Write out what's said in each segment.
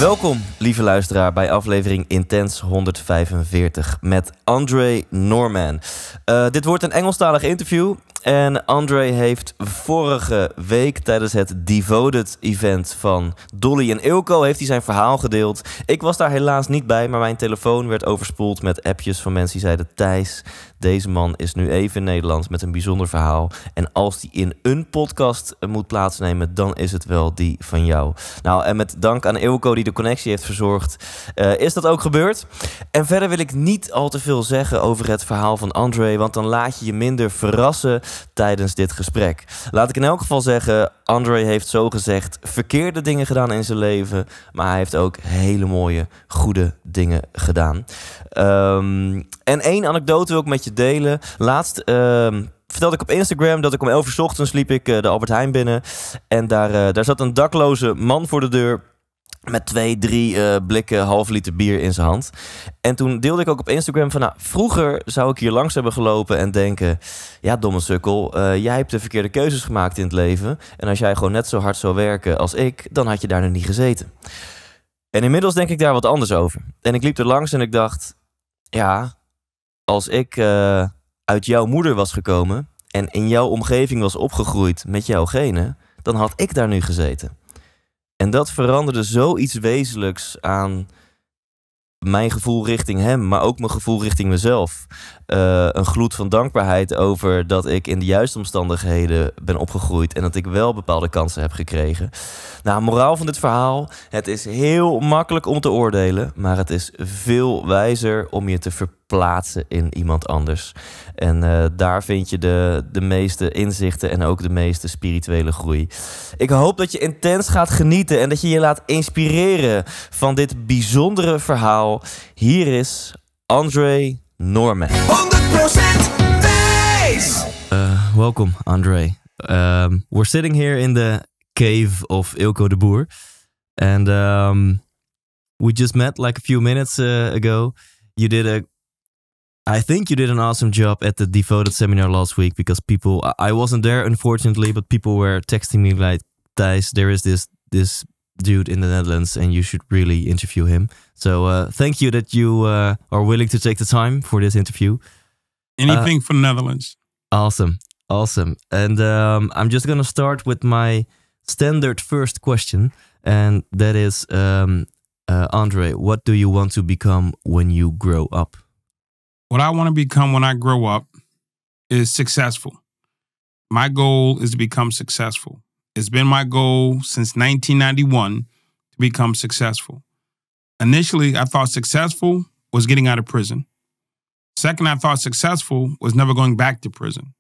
Welkom, lieve luisteraar, bij aflevering INTENS 145 met Andre Norman. Dit wordt een Engelstalig interview. En Andre heeft vorige week tijdens het Devoted event van Dolly en Ilko heeft hij zijn verhaal gedeeld. Ik was daar helaas niet bij, maar mijn telefoon werd overspoeld met appjes van mensen die zeiden: Thijs, deze man is nu even in Nederland met een bijzonder verhaal. En als die in een podcast moet plaatsnemen, dan is het wel die van jou. Nou, en met dank aan Ilko die de connectie heeft verzorgd, is dat ook gebeurd. En verder wil ik niet al te veel zeggen over het verhaal van Andre, want dan laat je je minder verrassen tijdens dit gesprek. Laat ik in elk geval zeggen, Andre heeft zogezegd verkeerde dingen gedaan in zijn leven, maar hij heeft ook hele mooie, goede dingen gedaan. En één anekdote wil ik met je delen. Laatst vertelde ik op Instagram dat ik om 11 uur 's ochtends liep ik de Albert Heijn binnen. En daar zat een dakloze man voor de deur met 2-3 blikken half liter bier in zijn hand. En toen deelde ik ook op Instagram van, nou, vroeger zou ik hier langs hebben gelopen en denken: ja, domme sukkel, jij hebt de verkeerde keuzes gemaakt in het leven. En als jij gewoon net zo hard zou werken als ik, dan had je daar nog niet gezeten. En inmiddels denk ik daar wat anders over. En ik liep er langs en ik dacht: ja, als ik uit jouw moeder was gekomen en in jouw omgeving was opgegroeid met jouw genen, dan had ik daar nu gezeten. En dat veranderde zoiets wezenlijks aan mijn gevoel richting hem, maar ook mijn gevoel richting mezelf. Een gloed van dankbaarheid over dat ik in de juiste omstandigheden ben opgegroeid en dat ik wel bepaalde kansen heb gekregen. Nou, moraal van dit verhaal: het is heel makkelijk om te oordelen, maar het is veel wijzer om je te verplaatsen in iemand anders. En daar vind je de meeste inzichten en ook de meeste spirituele groei. Ik hoop dat je intens gaat genieten en dat je je laat inspireren van dit bijzondere verhaal. Hier is Andre Norman. 100% Thijs! Welcome, Andre. We're sitting here in the cave of Ilko de Boer. And we just met like a few minutes ago. I think you did an awesome job at the Devoted seminar last week, because I wasn't there unfortunately, but people were texting me like, Thijs, there is this dude in the Netherlands and you should really interview him. So thank you that you are willing to take the time for this interview. Anything for the Netherlands. Awesome. And I'm just going to start with my standard first question. And that is, Andre, what do you want to become when you grow up? What I want to become when I grow up is successful. My goal is to become successful. It's been my goal since 1991 to become successful. Initially, I thought successful was getting out of prison. Second, I thought successful was never going back to prison.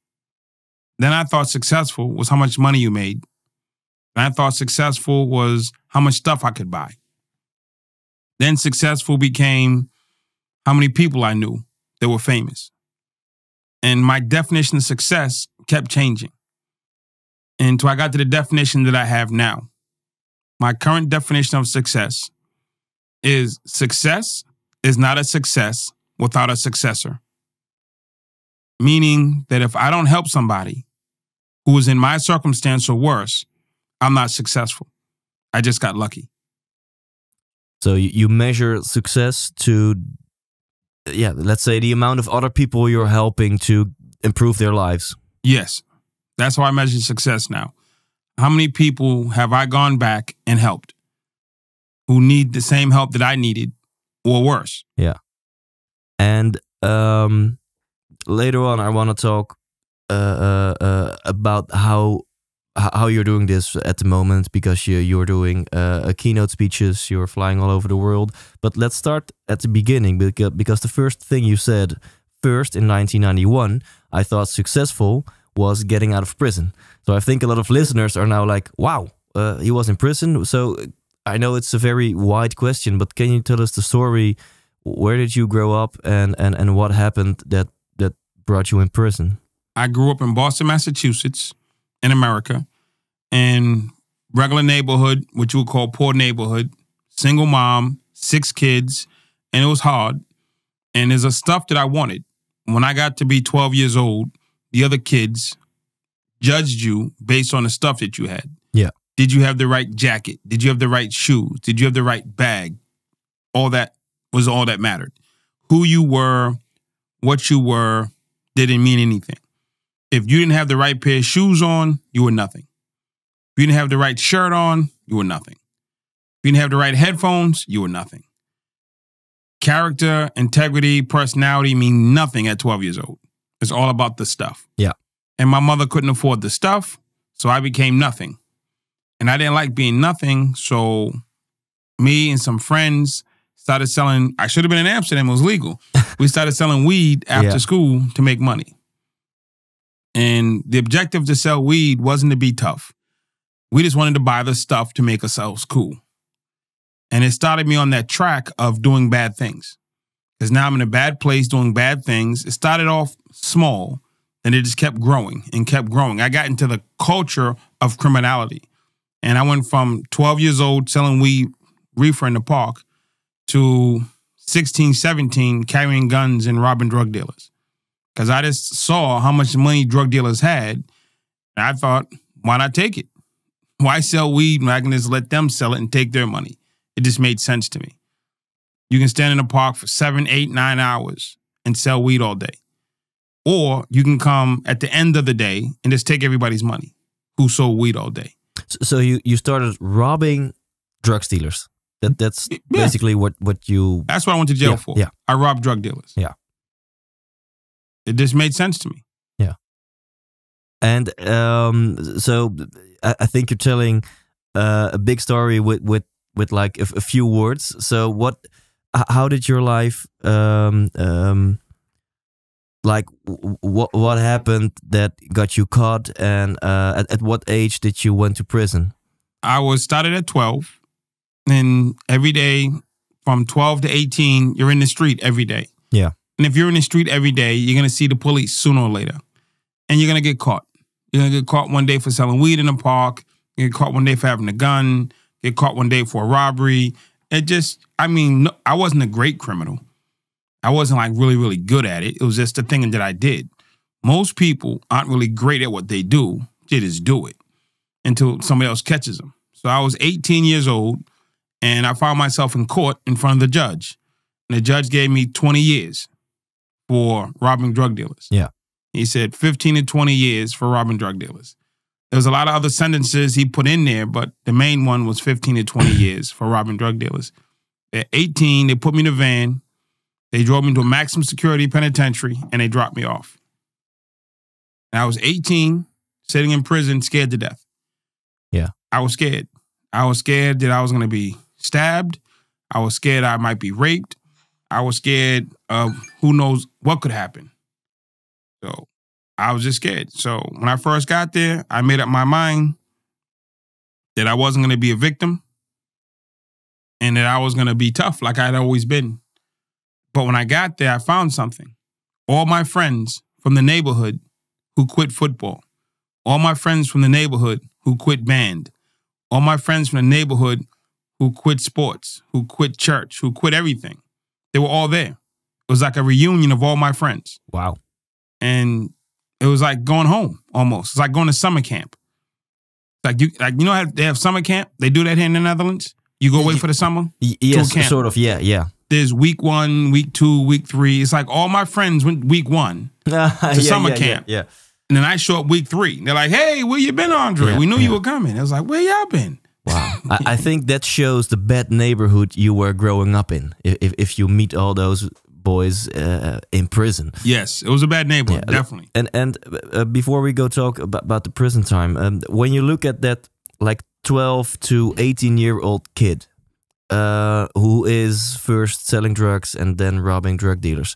Then I thought successful was how much money you made. And I thought successful was how much stuff I could buy. Then successful became how many people I knew that were famous. And my definition of success kept changing until I got to the definition that I have now. My current definition of success is not a success without a successor. Meaning that if I don't help somebody who is in my circumstance or worse, I'm not successful. I just got lucky. So you measure success to, let's say, the amount of other people you're helping to improve their lives. Yes. That's how I measure success now. How many people have I gone back and helped who need the same help that I needed or worse? Yeah. And later on, I want to talk about how you're doing this at the moment, because you're doing keynote speeches, you're flying all over the world. But let's start at the beginning, because the first thing you said, first in 1991, I thought successful was getting out of prison. So I think a lot of listeners are now like, wow, he was in prison. So I know it's a very wide question, but can you tell us the story? Where did you grow up and what happened that brought you in prison? I grew up in Boston, Massachusetts, in America, in regular neighborhood, what you would call poor neighborhood, single mom, 6 kids, and it was hard. And there's a stuff that I wanted. When I got to be 12 years old, the other kids judged you based on the stuff that you had. Yeah. Did you have the right jacket? Did you have the right shoes? Did you have the right bag? All that was all that mattered. Who you were, what you were, didn't mean anything. If you didn't have the right pair of shoes on, you were nothing. If you didn't have the right shirt on, you were nothing. If you didn't have the right headphones, you were nothing. Character, integrity, personality mean nothing at 12 years old. It's all about the stuff. Yeah. And my mother couldn't afford the stuff, so I became nothing. And I didn't like being nothing, so me and some friends started selling. I should have been in Amsterdam, it was legal. We started selling weed after school to make money. And the objective to sell weed wasn't to be tough. We just wanted to buy the stuff to make ourselves cool. And it started me on that track of doing bad things. Because now I'm in a bad place doing bad things. It started off small, and it just kept growing and kept growing. I got into the culture of criminality. And I went from 12 years old selling weed, reefer in the park, to 16, 17, carrying guns and robbing drug dealers. Because I just saw how much money drug dealers had. And I thought, why not take it? Why sell weed when I can just let them sell it and take their money? It just made sense to me. You can stand in the park for 7, 8, 9 hours and sell weed all day. Or you can come at the end of the day and just take everybody's money who sold weed all day. So you started robbing drug dealers. That's basically what you... That's what I went to jail for. Yeah. I robbed drug dealers. Yeah. It just made sense to me. Yeah. And so I think you're telling a big story with like a few words. So how did your life, like what happened that got you caught, and at what age did you went to prison? I was started at 12, and every day from 12 to 18, you're in the street every day. Yeah. And if you're in the street every day, you're going to see the police sooner or later, and you're going to get caught. You're going to get caught one day for selling weed in the park. You get caught one day for having a gun. Get caught one day for a robbery. It just, I mean, I wasn't a great criminal. I wasn't like really, really good at it. It was just a thing that I did. Most people aren't really great at what they do. They just do it until somebody else catches them. So I was 18 years old, and I found myself in court in front of the judge. And the judge gave me 20 years for robbing drug dealers. Yeah. He said 15 to 20 years for robbing drug dealers. There was a lot of other sentences he put in there, but the main one was 15 to 20 years for robbing drug dealers. At 18, they put me in a van. They drove me to a maximum security penitentiary, and they dropped me off. And I was 18, sitting in prison, scared to death. Yeah. I was scared. I was scared that I was going to be stabbed. I was scared I might be raped. I was scared of who knows what could happen. So I was just scared. So when I first got there, I made up my mind that I wasn't going to be a victim and that I was going to be tough like I'd always been. But when I got there, I found something. All my friends from the neighborhood who quit football, all my friends from the neighborhood who quit band, all my friends from the neighborhood who quit sports, who quit church, who quit everything, they were all there. It was like a reunion of all my friends. Wow. And it was like going home almost. It's like going to summer camp. You know how they have summer camp? They do that here in the Netherlands. You go away for the summer? Yes, sort of. Yeah. There's week 1, week 2, week 3. It's like all my friends went week 1 to summer camp. Yeah. And then I show up week 3. They're like, hey, where you been, Andre? Yeah, we knew you were coming. I was like, where y'all been? Wow. I think that shows the bad neighborhood you were growing up in. If you meet all those boys in prison. Yes, it was a bad neighborhood, definitely. And before we go talk about the prison time, when you look at that like 12 to 18-year-old kid who is first selling drugs and then robbing drug dealers,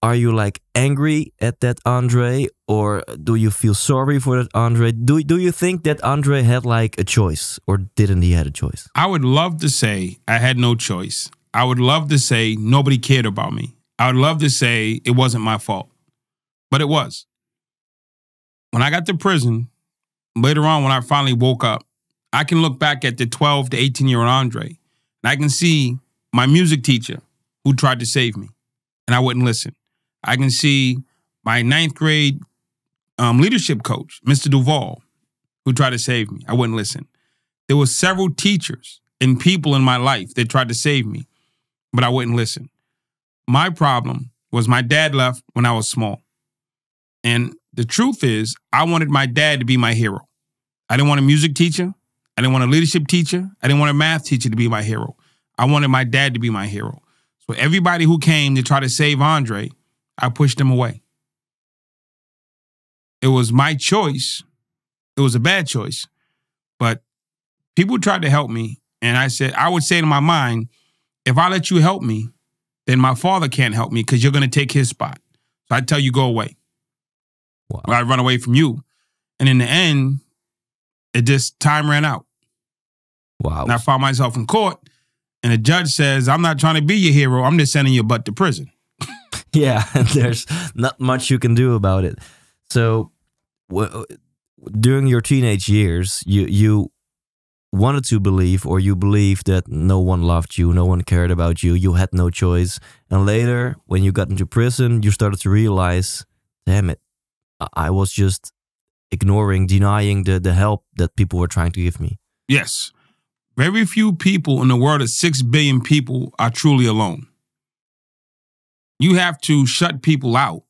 are you like angry at that Andre, or do you feel sorry for that Andre? Do you think that Andre had like a choice, or didn't he have a choice? I would love to say I had no choice. I would love to say nobody cared about me. I would love to say it wasn't my fault, but it was. When I got to prison, later on when I finally woke up, I can look back at the 12 to 18-year-old Andre, and I can see my music teacher who tried to save me, and I wouldn't listen. I can see my 9th grade leadership coach, Mr. Duval, who tried to save me. I wouldn't listen. There were several teachers and people in my life that tried to save me, but I wouldn't listen. My problem was my dad left when I was small. And the truth is, I wanted my dad to be my hero. I didn't want a music teacher. I didn't want a leadership teacher. I didn't want a math teacher to be my hero. I wanted my dad to be my hero. So everybody who came to try to save Andre, I pushed them away. It was my choice. It was a bad choice. But people tried to help me. And I would say to my mind, if I let you help me, then my father can't help me because you're going to take his spot. So I tell you, go away. Wow. Or I run away from you. And in the end, time ran out. Wow. And I found myself in court, and the judge says, I'm not trying to be your hero. I'm just sending your butt to prison. Yeah, and there's not much you can do about it. So during your teenage years, you wanted to believe, or you believed that no one loved you, no one cared about you, you had no choice. And later, when you got into prison, you started to realize, damn it, I was just ignoring, denying the help that people were trying to give me. Yes. Very few people in the world of 6 billion people are truly alone. You have to shut people out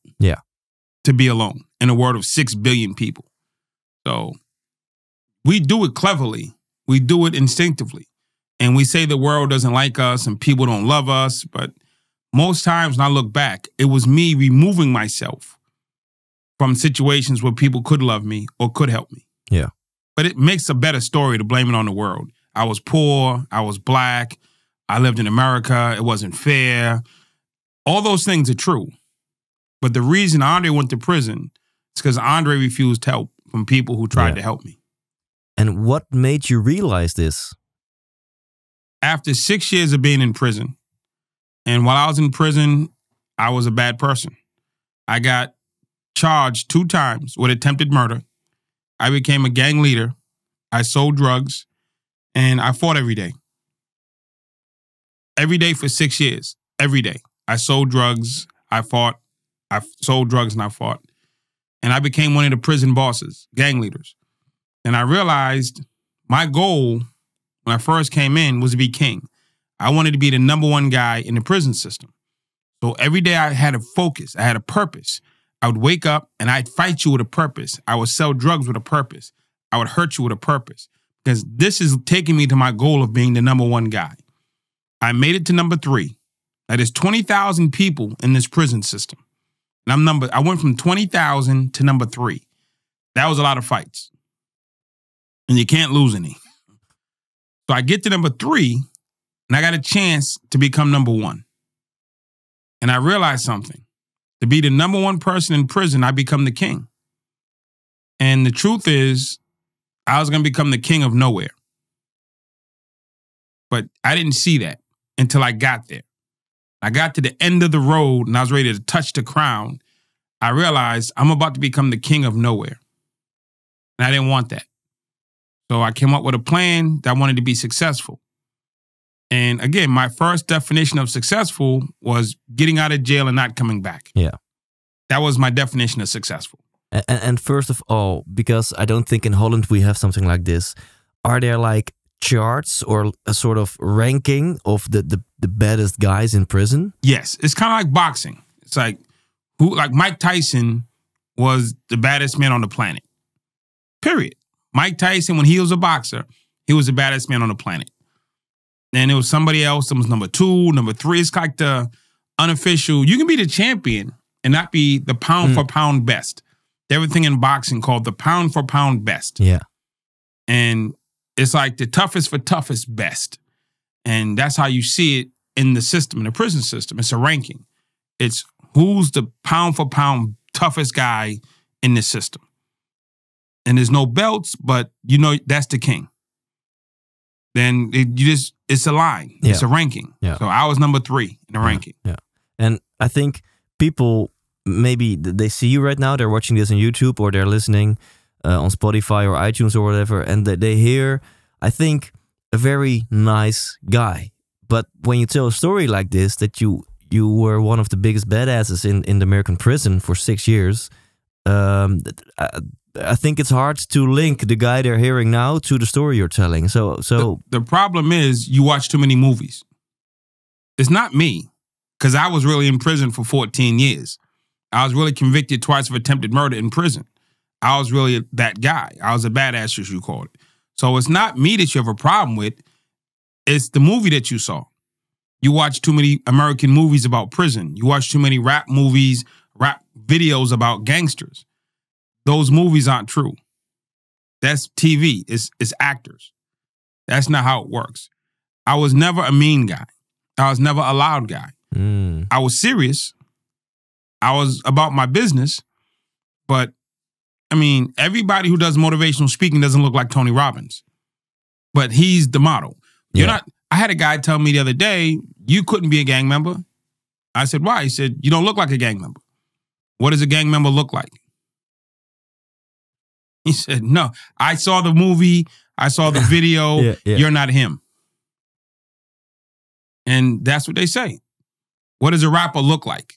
to be alone in a world of 6 billion people. So we do it cleverly. We do it instinctively. And we say the world doesn't like us and people don't love us. But most times when I look back, it was me removing myself from situations where people could love me or could help me. Yeah. But it makes a better story to blame it on the world. I was poor. I was black. I lived in America. It wasn't fair. All those things are true. But the reason Andre went to prison is because Andre refused help from people who tried to help me. And what made you realize this? After 6 years of being in prison, and while I was in prison, I was a bad person. I got charged 2 times with attempted murder. I became a gang leader. I sold drugs, and I fought every day. Every day for 6 years. Every day. I sold drugs. I fought. I sold drugs and I fought. And I became one of the prison bosses, gang leaders. And I realized my goal when I first came in was to be king. I wanted to be the #1 guy in the prison system. So every day I had a focus. I had a purpose. I would wake up and I'd fight you with a purpose. I would sell drugs with a purpose. I would hurt you with a purpose. Because this is taking me to my goal of being the #1 guy. I made it to #3. Now there's 20,000 people in this prison system. And I went from 20,000 to #3. That was a lot of fights. And you can't lose any. So I get to #3, and I got a chance to become #1. And I realized something. To be the #1 person in prison, I become the king. And the truth is, I was going to become the king of nowhere. But I didn't see that until I got there. I got to the end of the road, and I was ready to touch the crown. I realized I'm about to become the king of nowhere. And I didn't want that. So I came up with a plan that I wanted to be successful. And again, my first definition of successful was getting out of jail and not coming back. Yeah. That was my definition of successful. And first of all, because I don't think in Holland we have something like this, are there like charts or a sort of ranking of the baddest guys in prison? Yes. It's kind of like boxing. It's like Mike Tyson was the baddest man on the planet. Period. Mike Tyson, when he was a boxer, he was the baddest man on the planet. And it was somebody else that was #2, #3. It's like the unofficial. You can be the champion and not be the pound for pound best. Everything in boxing called the pound for pound best. Yeah. And it's like the toughest for toughest best. And that's how you see it in the system, in the prison system. It's a ranking. It's who's the pound for pound toughest guy in this system. And there's no belts, but you know that's the king. Then it's a line. Yeah. It's a ranking. Yeah. So I was #3 in the ranking. Yeah. And I think people, maybe they see you right now, they're watching this on YouTube or they're listening on Spotify or iTunes or whatever, and they hear, I think, a very nice guy. But when you tell a story like this, that you were one of the biggest badasses in the American prison for 6 years, I think it's hard to link the guy they're hearing now to the story you're telling. So the problem is you watch too many movies. It's not me, because I was really in prison for 14 years. I was really convicted twice of attempted murder in prison. I was really that guy. I was a badass, as you call it. So it's not me that you have a problem with. It's the movie that you saw. You watch too many American movies about prison. You watch too many rap movies, rap videos about gangsters. Those movies aren't true. That's TV. It's actors. That's not how it works. I was never a mean guy. I was never a loud guy. I was serious. I was about my business. But, I mean, everybody who does motivational speaking doesn't look like Tony Robbins. But he's the model. You're not. I had a guy tell me the other day, you couldn't be a gang member. I said, why? He said, you don't look like a gang member. What does a gang member look like? He said, no, I saw the movie. I saw the video. You're not him. And that's what they say. What does a rapper look like?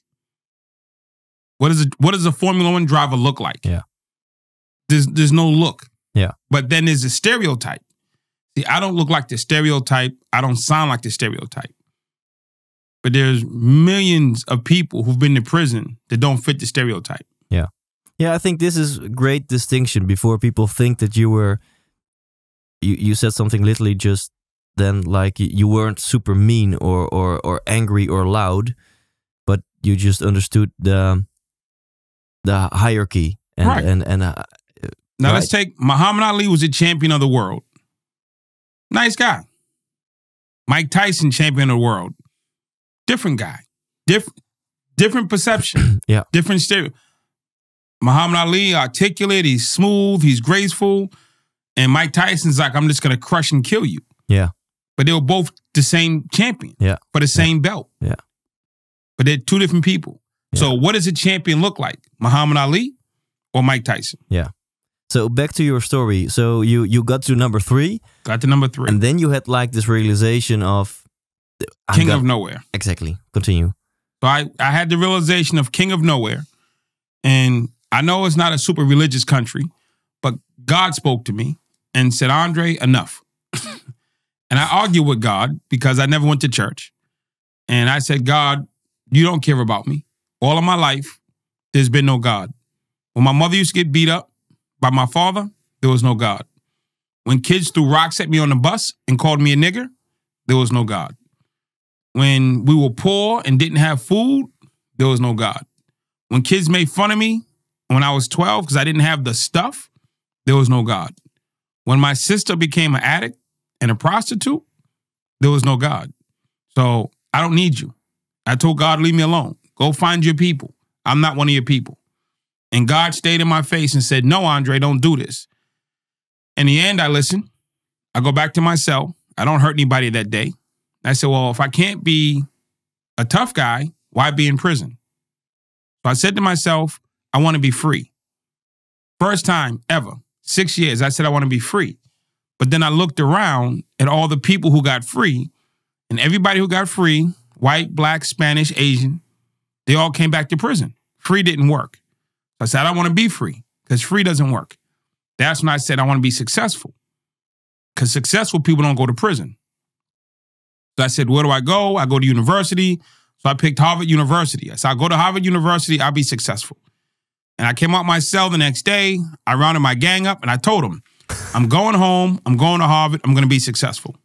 What does a Formula One driver look like? Yeah. There's no look. Yeah. But then there's a stereotype. See, I don't look like the stereotype. I don't sound like the stereotype. But there's millions of people who've been to prison that don't fit the stereotype. Yeah. Yeah, I think this is a great distinction before people think that you said something literally just then, like you weren't super mean or angry or loud, but you just understood the hierarchy. And, now right? Let's take Muhammad Ali was a champion of the world. Nice guy. Mike Tyson, champion of the world. Different guy. Different perception. Yeah. Different stereo. Muhammad Ali, articulate, he's smooth, he's graceful. And Mike Tyson's like, I'm just going to crush and kill you. Yeah. But they were both the same champion. Yeah. For the same belt. Yeah. But they're two different people. Yeah. So what does a champion look like? Muhammad Ali or Mike Tyson? Yeah. So back to your story. So you got to number 3. Got to number 3. And then you had like this realization of... King of nowhere. Exactly. Continue. So I had the realization of king of nowhere. And I know it's not a super religious country, but God spoke to me and said, Andre, enough. And I argued with God because I never went to church. And I said, God, you don't care about me. All of my life, there's been no God. When my mother used to get beat up by my father, there was no God. When kids threw rocks at me on the bus and called me a nigger, there was no God. When we were poor and didn't have food, there was no God. When kids made fun of me when I was 12 because I didn't have the stuff, there was no God. When my sister became an addict and a prostitute, there was no God. So I don't need you. I told God, leave me alone. Go find your people. I'm not one of your people. And God stayed in my face and said, no, Andre, don't do this. In the end, I listened. I go back to my cell. I don't hurt anybody that day. I said, well, if I can't be a tough guy, why be in prison? So I said to myself, I want to be free. First time ever, 6 years, I said I want to be free. But then I looked around at all the people who got free, and everybody who got free, white, black, Spanish, Asian, they all came back to prison. Free didn't work. So I said, I don't want to be free because free doesn't work. That's when I said I want to be successful because successful people don't go to prison. So I said, where do I go? I go to university. So I picked Harvard University. I said, I'll go to Harvard University. I'll be successful. And I came out my cell the next day. I rounded my gang up and I told them, I'm going home. I'm going to Harvard. I'm going to be successful.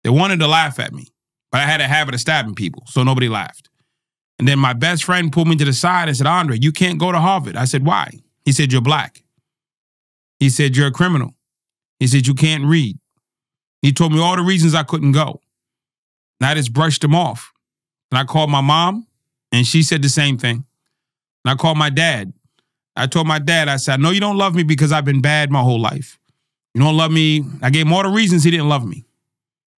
They wanted to laugh at me, but I had a habit of stabbing people, so nobody laughed. And then my best friend pulled me to the side and said, Andre, you can't go to Harvard. I said, why? He said, you're black. He said, you're a criminal. He said, you can't read. He told me all the reasons I couldn't go. And I just brushed him off. And I called my mom, and she said the same thing. And I called my dad. I told my dad, I said, I know you don't love me because I've been bad my whole life. You don't love me. I gave him all the reasons he didn't love me.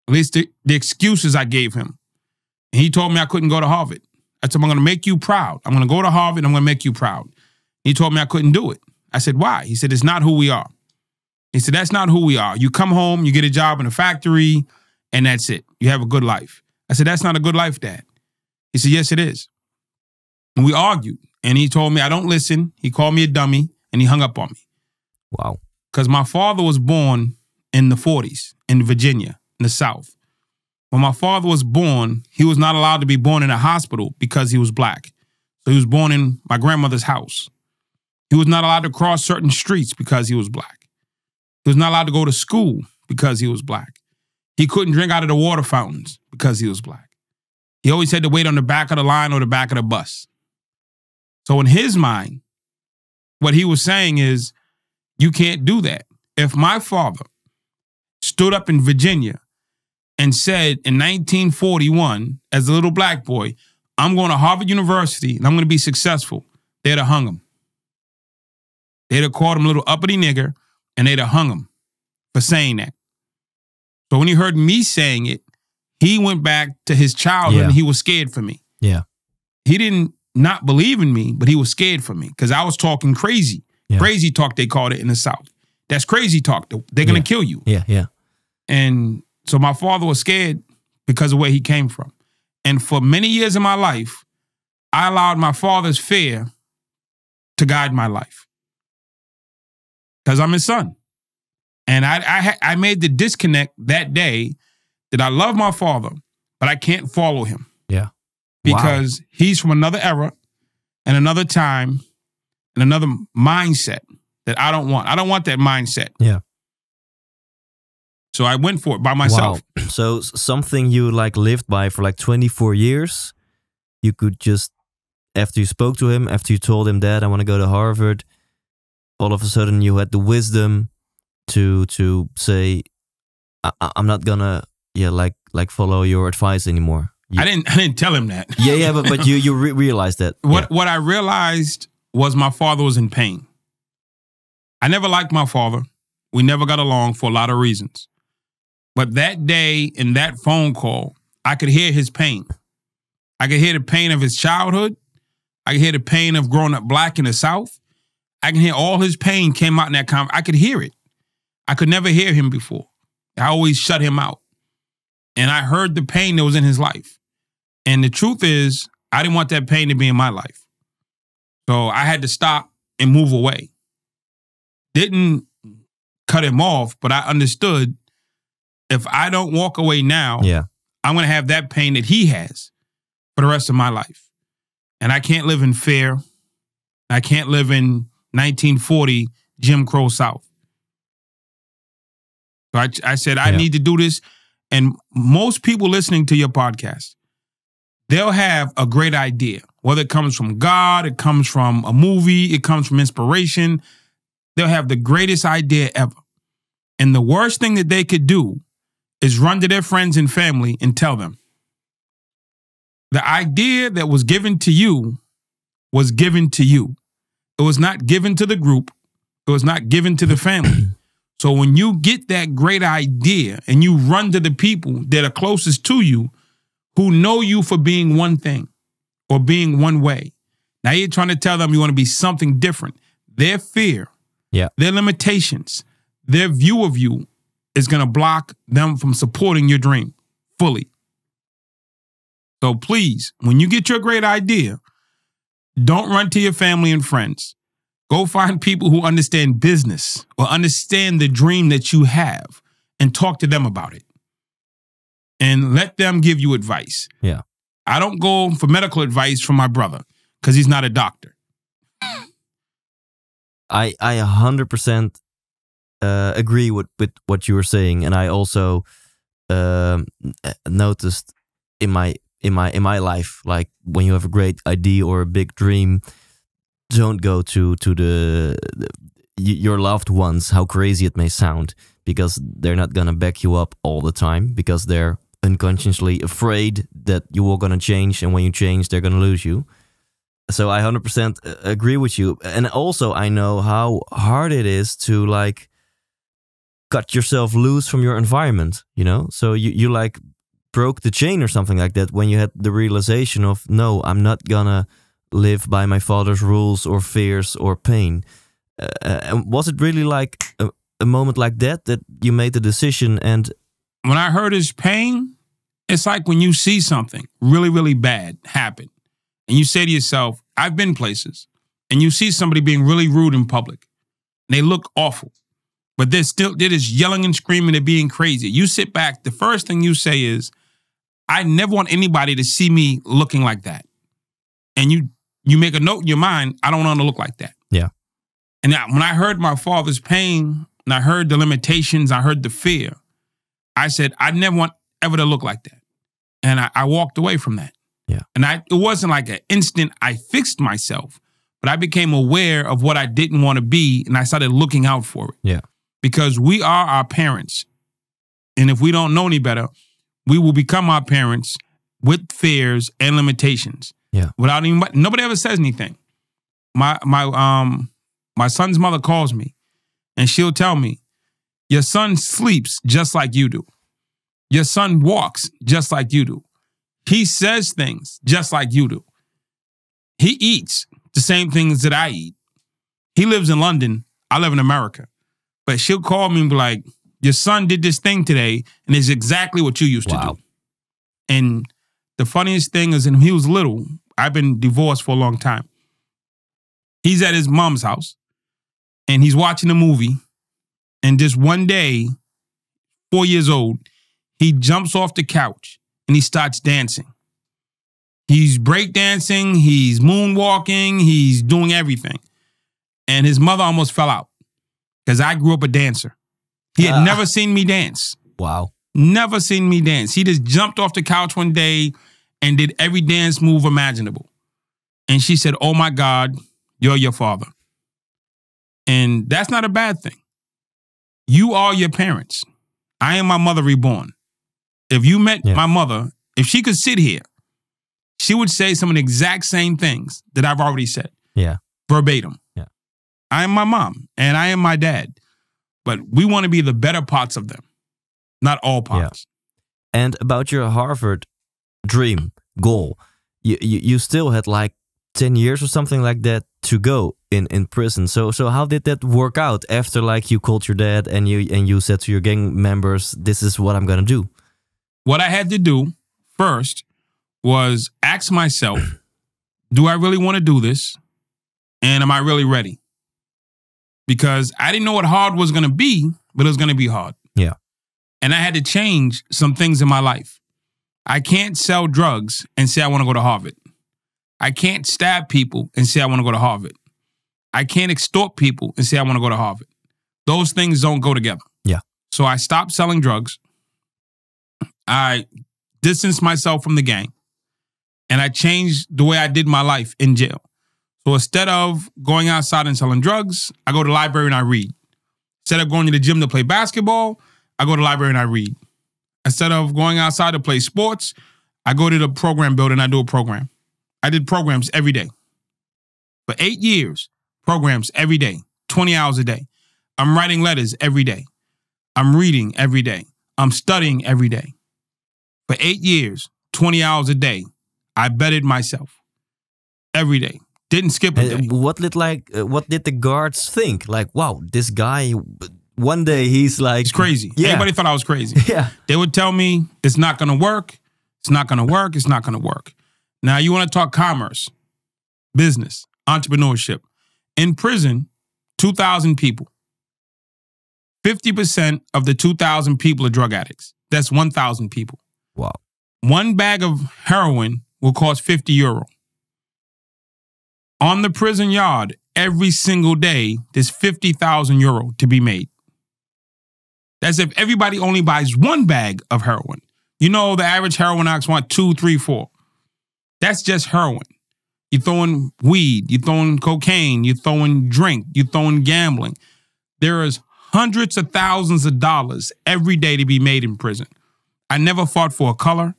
At least the excuses I gave him. And he told me I couldn't go to Harvard. I said, I'm going to make you proud. I'm going to go to Harvard. I'm going to make you proud. He told me I couldn't do it. I said, why? He said, it's not who we are. He said, that's not who we are. You come home, you get a job in a factory, and that's it. You have a good life. I said, that's not a good life, Dad. He said, yes, it is. And we argued. And he told me I don't listen. He called me a dummy, and he hung up on me. Wow. Because my father was born in the 40s in Virginia, in the South. When my father was born, he was not allowed to be born in a hospital because he was black. So he was born in my grandmother's house. He was not allowed to cross certain streets because he was black. He was not allowed to go to school because he was black. He couldn't drink out of the water fountains because he was black. He always had to wait on the back of the line or the back of the bus. So in his mind, what he was saying is, you can't do that. If my father stood up in Virginia and said in 1941, as a little black boy, I'm going to Harvard University and I'm going to be successful, they'd have hung him. They'd have called him a little uppity nigger and they'd have hung him for saying that. So when he heard me saying it, he went back to his childhood and he was scared for me. Yeah. He didn't not believe in me, but he was scared for me because I was talking crazy. Yeah. Crazy talk, they called it in the South. That's crazy talk. They're going to kill you. Yeah, yeah. And so my father was scared because of where he came from. And for many years of my life, I allowed my father's fear to guide my life. Because I'm his son. And I made the disconnect that day that I love my father, but I can't follow him. Yeah. Because he's from another era and another time and another mindset that I don't want. I don't want that mindset. Yeah. So I went for it by myself. Wow. So something you like lived by for like 24 years, you could just, after you spoke to him, after you told him, Dad, I want to go to Harvard, all of a sudden you had the wisdom to say, I'm not gonna like follow your advice anymore. I didn't tell him that. Yeah, but you realized that. What I realized was my father was in pain. I never liked my father. We never got along for a lot of reasons. But that day in that phone call, I could hear his pain. I could hear the pain of his childhood. I could hear the pain of growing up black in the South. I can hear all his pain came out in that conversation. I could hear it. I could never hear him before. I always shut him out. And I heard the pain that was in his life. And the truth is, I didn't want that pain to be in my life. So I had to stop and move away. Didn't cut him off, but I understood if I don't walk away now, I'm going to have that pain that he has for the rest of my life. And I can't live in fear. I can't live in 1940 Jim Crow South. So I said, I need to do this. And most people listening to your podcast, they'll have a great idea. Whether it comes from God, it comes from a movie, it comes from inspiration. They'll have the greatest idea ever. And the worst thing that they could do is run to their friends and family and tell them. The idea that was given to you was given to you. It was not given to the group. It was not given to the family. So when you get that great idea and you run to the people that are closest to you, who know you for being one thing or being one way. Now you're trying to tell them you want to be something different. Their fear, their limitations, their view of you is going to block them from supporting your dream fully. So please, when you get your great idea, don't run to your family and friends. Go find people who understand business or understand the dream that you have and talk to them about it. And let them give you advice. Yeah. I don't go for medical advice from my brother because he's not a doctor. I 100% agree with what you were saying, and I also noticed in my life, like when you have a great idea or a big dream, don't go to your loved ones, how crazy it may sound, because they're not gonna back you up all the time, because they're unconsciously afraid that you are gonna change, and when you change, they're gonna lose you. So I 100% agree with you, and also I know how hard it is to like cut yourself loose from your environment, you know? So you like broke the chain or something like that when you had the realization of, no, I'm not gonna live by my father's rules or fears or pain. And was it really like a moment like that you made the decision? And when I heard his pain, it's like when you see something really, really bad happen and you say to yourself, I've been places, and you see somebody being really rude in public They look awful. But they're just yelling and screaming and being crazy. You sit back, the first thing you say is, I never want anybody to see me looking like that. And you make a note in your mind, I don't want to look like that. Yeah. And when I heard my father's pain, and I heard the limitations, I heard the fear, I said, I never want ever to look like that. And I walked away from that. Yeah. And it wasn't like an instant I fixed myself, but I became aware of what I didn't want to be, and I started looking out for it. Yeah. Because we are our parents. And if we don't know any better, we will become our parents with fears and limitations. Yeah. Nobody ever says anything. My son's mother calls me and she'll tell me, your son sleeps just like you do. Your son walks just like you do. He says things just like you do. He eats the same things that I eat. He lives in London. I live in America. But she'll call me and be like, your son did this thing today, and it's exactly what you used to do. And the funniest thing is, when he was little, I've been divorced for a long time. He's at his mom's house, and he's watching a movie, and just one day, 4 years old, he jumps off the couch, and he starts dancing. He's breakdancing, he's moonwalking, he's doing everything. And his mother almost fell out. Because I grew up a dancer. He had never seen me dance. Wow. Never seen me dance. He just jumped off the couch one day and did every dance move imaginable. And she said, oh my God, you're your father. And that's not a bad thing. You are your parents. I am my mother reborn. If you met my mother, if she could sit here, she would say some of the exact same things that I've already said. Yeah. Verbatim. Yeah. I am my mom and I am my dad, but we want to be the better parts of them, not all parts. Yeah. And about your Harvard dream, goal, you still had like 10 years or something like that to go in prison. So how did that work out after like you called your dad and you said to your gang members, this is what I'm going to do? What I had to do first was ask myself, do I really want to do this? And am I really ready? Because I didn't know what hard was going to be, but it was going to be hard. Yeah. And I had to change some things in my life. I can't sell drugs and say I want to go to Harvard. I can't stab people and say I want to go to Harvard. I can't extort people and say I want to go to Harvard. Those things don't go together. Yeah. So I stopped selling drugs. I distanced myself from the gang. And I changed the way I did my life in jail. So instead of going outside and selling drugs, I go to the library and I read. Instead of going to the gym to play basketball, I go to the library and I read. Instead of going outside to play sports, I go to the program building and I do a program. I did programs every day. For 8 years, programs every day, 20 hours a day. I'm writing letters every day. I'm reading every day. I'm studying every day. For 8 years, 20 hours a day, I bettered myself every day. Didn't skip a day. What did the guards think? Like, wow, this guy, one day he's like... It's crazy. Yeah. Everybody thought I was crazy. Yeah. They would tell me, it's not going to work. It's not going to work. It's not going to work. Now, you want to talk commerce, business, entrepreneurship. In prison, 2,000 people. 50% of the 2,000 people are drug addicts. That's 1,000 people. Wow. One bag of heroin will cost 50 euro. On the prison yard, every single day, there's 50,000 euro to be made. That's if everybody only buys one bag of heroin. You know, the average heroin addicts want 2, 3, 4. That's just heroin. You're throwing weed, you're throwing cocaine, you're throwing drink, you're throwing gambling. There is hundreds of thousands of dollars every day to be made in prison. I never fought for a color.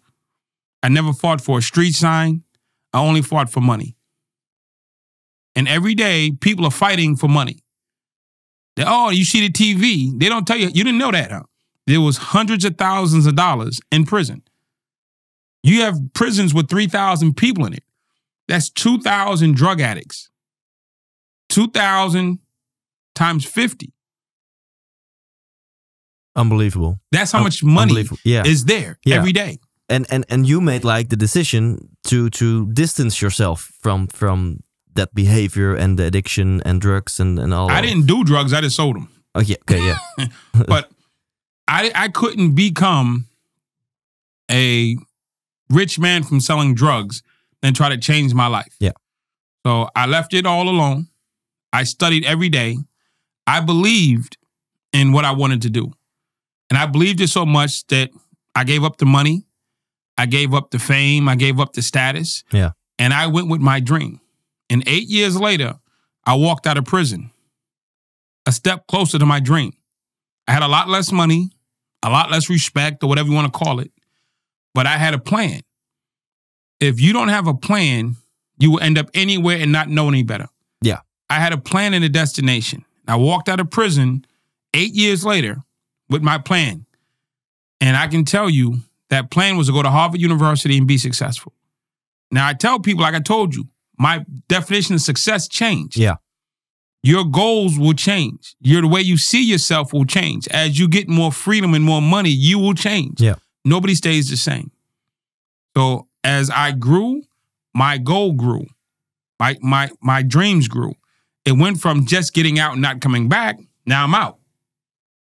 I never fought for a street sign. I only fought for money. And every day, people are fighting for money. Oh, you see the TV. They don't tell you. You didn't know that, huh? There was hundreds of thousands of dollars in prison. You have prisons with 3,000 people in it. That's 2,000 drug addicts. 2,000 times 50. Unbelievable. That's how much money is there every day. And you made like the decision to distance yourself from that behavior and the addiction and drugs and all. I didn't do drugs. I just sold them. Oh yeah, okay, yeah. But I couldn't become a rich man from selling drugs and try to change my life. Yeah. So I left it all alone. I studied every day. I believed in what I wanted to do. And I believed it so much that I gave up the money. I gave up the fame. I gave up the status. Yeah. And I went with my dream. And 8 years later, I walked out of prison, a step closer to my dream. I had a lot less money, a lot less respect, or whatever you want to call it. But I had a plan. If you don't have a plan, you will end up anywhere and not know any better. Yeah. I had a plan and a destination. I walked out of prison 8 years later with my plan. And I can tell you that plan was to go to Harvard University and be successful. Now, I tell people, like I told you, my definition of success changed. Yeah. Your goals will change. The way you see yourself will change. As you get more freedom and more money, you will change. Yeah. Nobody stays the same. So as I grew, my goal grew. My dreams grew. It went from just getting out and not coming back. Now I'm out.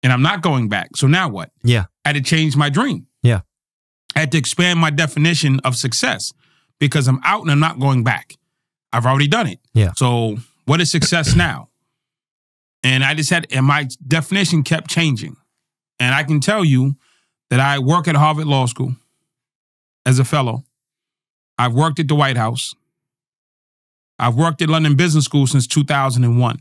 And I'm not going back. So now what? Yeah. I had to change my dream. Yeah. I had to expand my definition of success because I'm out and I'm not going back. I've already done it. Yeah. So what is success now? And and my definition kept changing. And I can tell you that I work at Harvard Law School as a fellow. I've worked at the White House. I've worked at London Business School since 2001.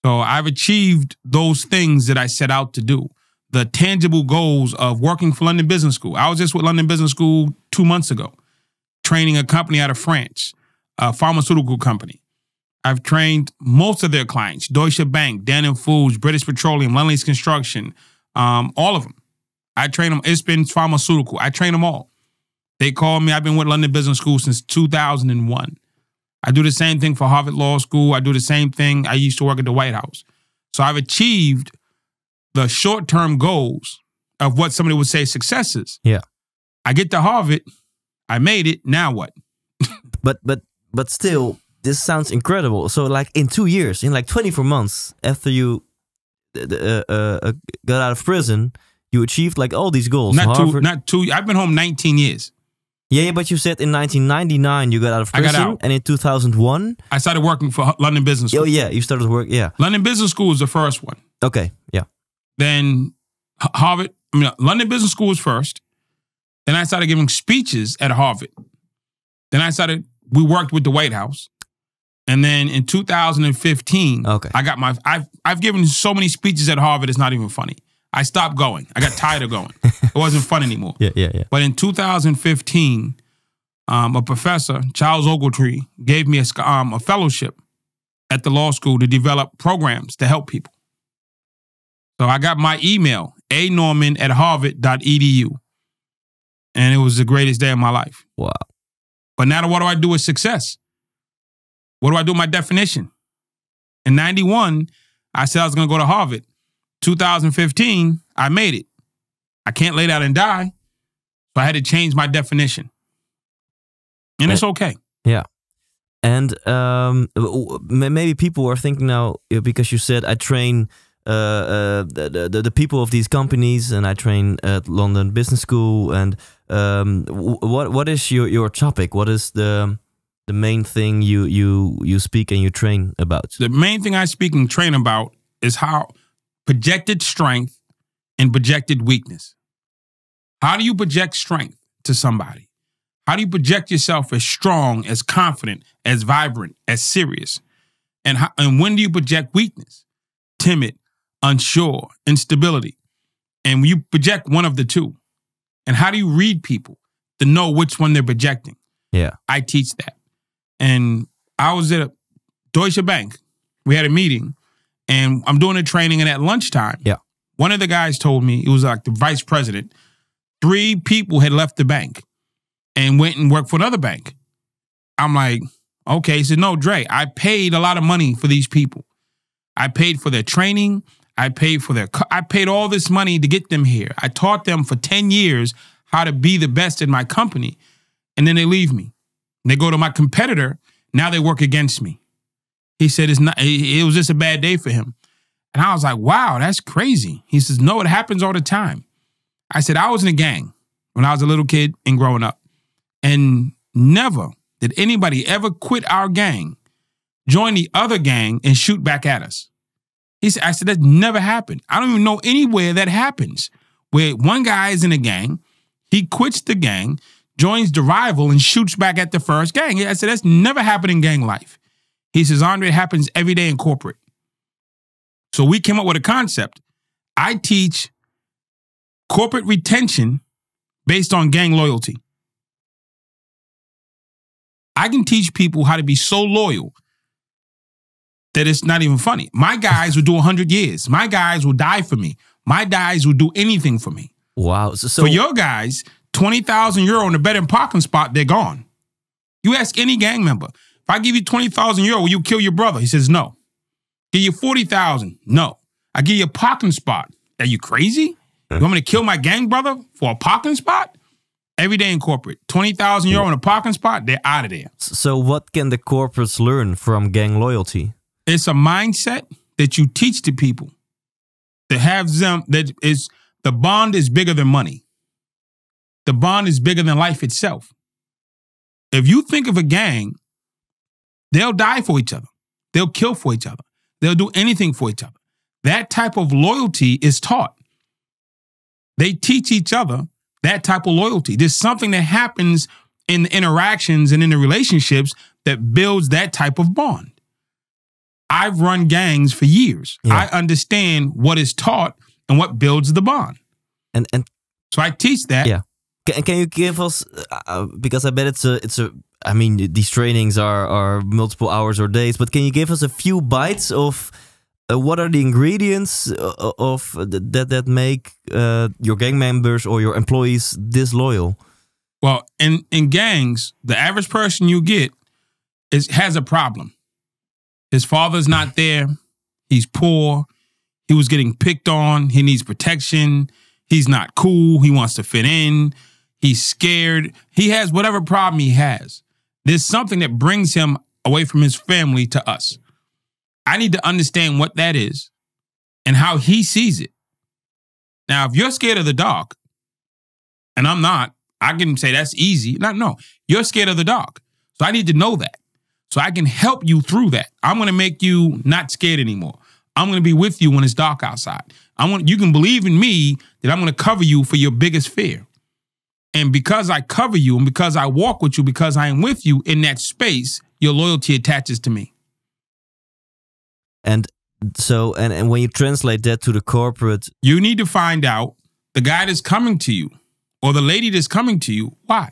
So I've achieved those things that I set out to do. The tangible goals of working for London Business School. I was just with London Business School 2 months ago, training a company out of France, a pharmaceutical company. I've trained most of their clients, Deutsche Bank, Dannon Foods, British Petroleum, Lendlease Construction, all of them. I train them. It's been pharmaceutical. I train them all. They call me. I've been with London Business School since 2001. I do the same thing for Harvard Law School. I do the same thing. I used to work at the White House. So I've achieved the short-term goals of what somebody would say success is. Yeah. I get to Harvard. I made it. Now what? But still, this sounds incredible. So like in 2 years, in like 24 months after you got out of prison, you achieved like all these goals. Not two. I've been home 19 years. Yeah, but you said in 1999 you got out of prison. I got out. And in 2001? I started working for London Business School. Oh yeah, you started work, yeah. London Business School was the first one. Okay, yeah. Then London Business School was first. Then I started giving speeches at Harvard. Then we worked with the White House. And then in 2015, okay. I've given so many speeches at Harvard, it's not even funny. I stopped going. I got tired of going. It wasn't fun anymore. Yeah. But in 2015, a professor, Charles Ogletree, gave me a fellowship at the law school to develop programs to help people. So I got my email, anorman@harvard.edu. And it was the greatest day of my life. Wow. But now what do I do with success? What do I do with my definition? In 91, I said I was going to go to Harvard. 2015, I made it. I can't lay down and die. So I had to change my definition. And it's okay. Yeah. And maybe people are thinking now, because you said I train the people of these companies and I train at London Business School. And what is your topic? What is the main thing you speak and you train about? The main thing I speak and train about is how projected strength and projected weakness. How do you project strength to somebody? How do you project yourself as strong, as confident, as vibrant, as serious? And when do you project weakness? Timid, unsure, instability. And you project one of the two. And how do you read people to know which one they're projecting? Yeah. I teach that. And I was at a Deutsche Bank. We had a meeting. And I'm doing a training, and at lunchtime, one of the guys told me, it was like the vice president, 3 people had left the bank and went and worked for another bank. I'm like, okay. He said, no, Dre, I paid a lot of money for these people. I paid for their training. I paid all this money to get them here. I taught them for 10 years how to be the best in my company. And then they leave me. And they go to my competitor. Now they work against me. He said it was just a bad day for him. And I was like, wow, that's crazy. He says, no, it happens all the time. I said, I was in a gang when I was a little kid and growing up. And never did anybody ever quit our gang, join the other gang, and shoot back at us. I said, that never happened. I don't even know anywhere that happens, where one guy is in a gang, he quits the gang, joins the rival, and shoots back at the first gang. I said, that's never happened in gang life. He says, Andre, it happens every day in corporate. So we came up with a concept. I teach corporate retention based on gang loyalty. I can teach people how to be so loyal that it's not even funny. My guys will do 100 years. My guys will die for me. My guys will do anything for me. Wow. So for your guys, 20,000 euro in a bed and parking spot, they're gone. You ask any gang member, if I give you 20,000 euro, will you kill your brother? He says, no. Give you 40,000. No. I give you a parking spot. Are you crazy? You want me to kill my gang brother for a parking spot? Every day in corporate, 20,000 euro in a parking spot, they're out of there. So what can the corporates learn from gang loyalty? It's a mindset that you teach to people to have them, the bond is bigger than money. The bond is bigger than life itself. If you think of a gang, they'll die for each other. They'll kill for each other. They'll do anything for each other. That type of loyalty is taught. They teach each other that type of loyalty. There's something that happens in the interactions and in the relationships that builds that type of bond. I've run gangs for years. Yeah. I understand what is taught and what builds the bond. And so I teach that. Yeah. Can you give us, because I bet it's a, I mean, these trainings are multiple hours or days, but can you give us a few bites of what are the ingredients of that make your gang members or your employees disloyal? Well, in gangs, the average person you get has a problem. His father's not there. He's poor. He was getting picked on. He needs protection. He's not cool. He wants to fit in. He's scared. He has whatever problem he has. There's something that brings him away from his family to us. I need to understand what that is and how he sees it. Now, if you're scared of the dark, and I'm not, I can say that's easy. No, you're scared of the dark. So I need to know that. So I can help you through that. I'm going to make you not scared anymore. I'm going to be with you when it's dark outside. You can believe in me that I'm going to cover you for your biggest fear. And because I cover you and because I walk with you, because I am with you in that space, your loyalty attaches to me. And so, and when you translate that to the corporate, you need to find out the guy that's coming to you or the lady that's coming to you, why?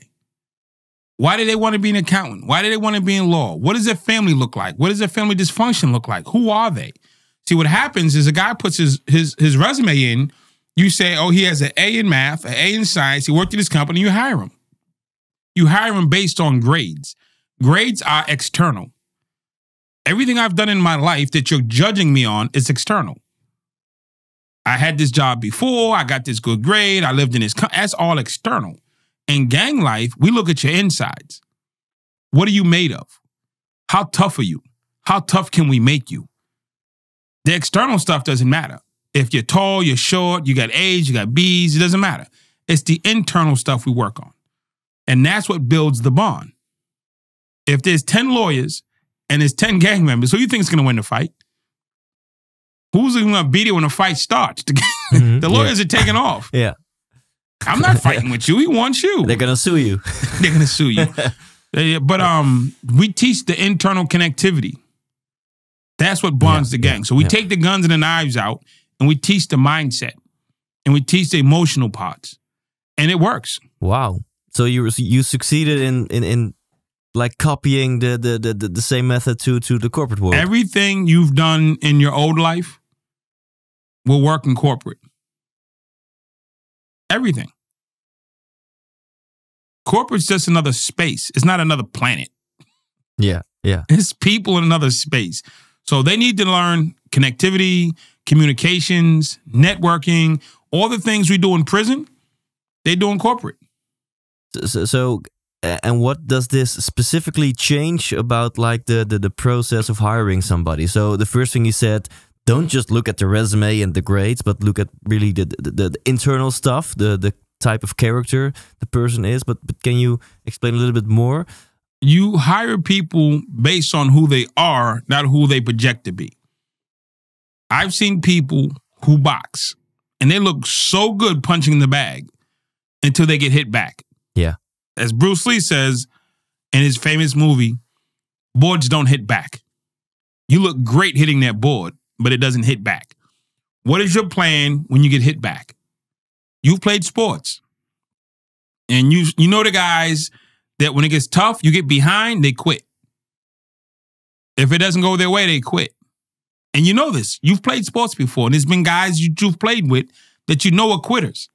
Why do they want to be an accountant? Why do they want to be in law? What does their family look like? What does their family dysfunction look like? Who are they? See, what happens is a guy puts his resume in. You say, oh, he has an A in math, an A in science. He worked at this company. You hire him. You hire him based on grades. Grades are external. Everything I've done in my life that you're judging me on is external. I had this job before. I got this good grade. I lived in this. That's all external. In gang life, we look at your insides. What are you made of? How tough are you? How tough can we make you? The external stuff doesn't matter. If you're tall, you're short, you got A's, you got B's, it doesn't matter. It's the internal stuff we work on. And that's what builds the bond. If there's 10 lawyers and there's 10 gang members, who do you think is going to win the fight? Who's going to beat it when the fight starts? The lawyers are taking off. Yeah. I'm not fighting with you. He wants you. They're going to sue you. They're going to sue you. But we teach the internal connectivity. That's what bonds the gang. So we take the guns and the knives out and we teach the mindset and we teach the emotional parts. And it works. Wow. So you succeeded in like copying the same method to the corporate world. Everything you've done in your old life will work in corporate. Everything. Corporate's just another space. It's not another planet. Yeah, yeah. It's people in another space. So they need to learn connectivity, communications, networking, all the things we do in prison, they do in corporate. So And what does this specifically change about like the process of hiring somebody? So the first thing you said, don't just look at the resume and the grades, but look at really the internal stuff, the type of character the person is. But can you explain a little bit more? You hire people based on who they are, not who they project to be. I've seen people who box, and they look so good punching the bag until they get hit back. Yeah. As Bruce Lee says in his famous movie, boards don't hit back. You look great hitting that board, but it doesn't hit back. What is your plan when you get hit back? You've played sports. And you know the guys that when it gets tough, you get behind, they quit. If it doesn't go their way, they quit. And you know this. You've played sports before, and there's been guys you've played with that you know are quitters.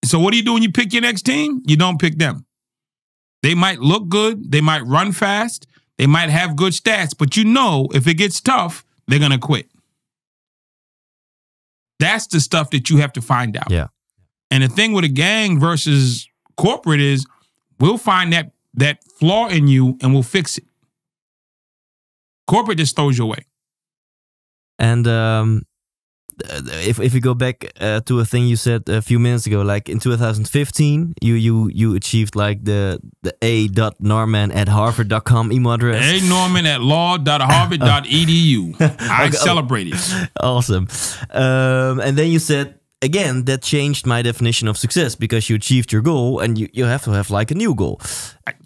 So what do you do when you pick your next team? You don't pick them. They might look good. They might run fast. They might have good stats. But you know if it gets tough, they're going to quit. That's the stuff that you have to find out. Yeah. And the thing with a gang versus corporate is we'll find that flaw in you and we'll fix it. Corporate just throws you away. And if we go back to a thing you said a few minutes ago, like in 2015, you achieved like the a.norman@harvard.com email address. a.norman@law.harvard.edu. I celebrated. Awesome. And then you said, again, that changed my definition of success because you achieved your goal and you have to have like a new goal.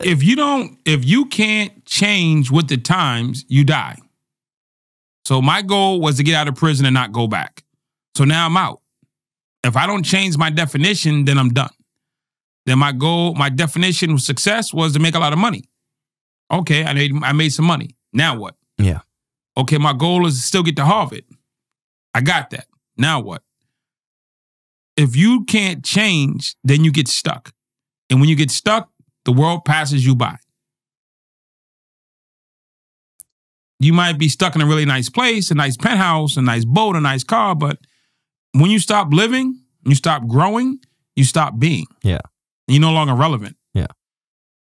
If you can't change with the times, you die. So my goal was to get out of prison and not go back. So now I'm out. If I don't change my definition, then I'm done. Then my goal, my definition of success was to make a lot of money. Okay, I made some money. Now what? Yeah. Okay, my goal is to still get to Harvard. I got that. Now what? If you can't change, then you get stuck. And when you get stuck, the world passes you by. You might be stuck in a really nice place, a nice penthouse, a nice boat, a nice car, but when you stop living, you stop growing, you stop being. Yeah. You're no longer relevant. Yeah.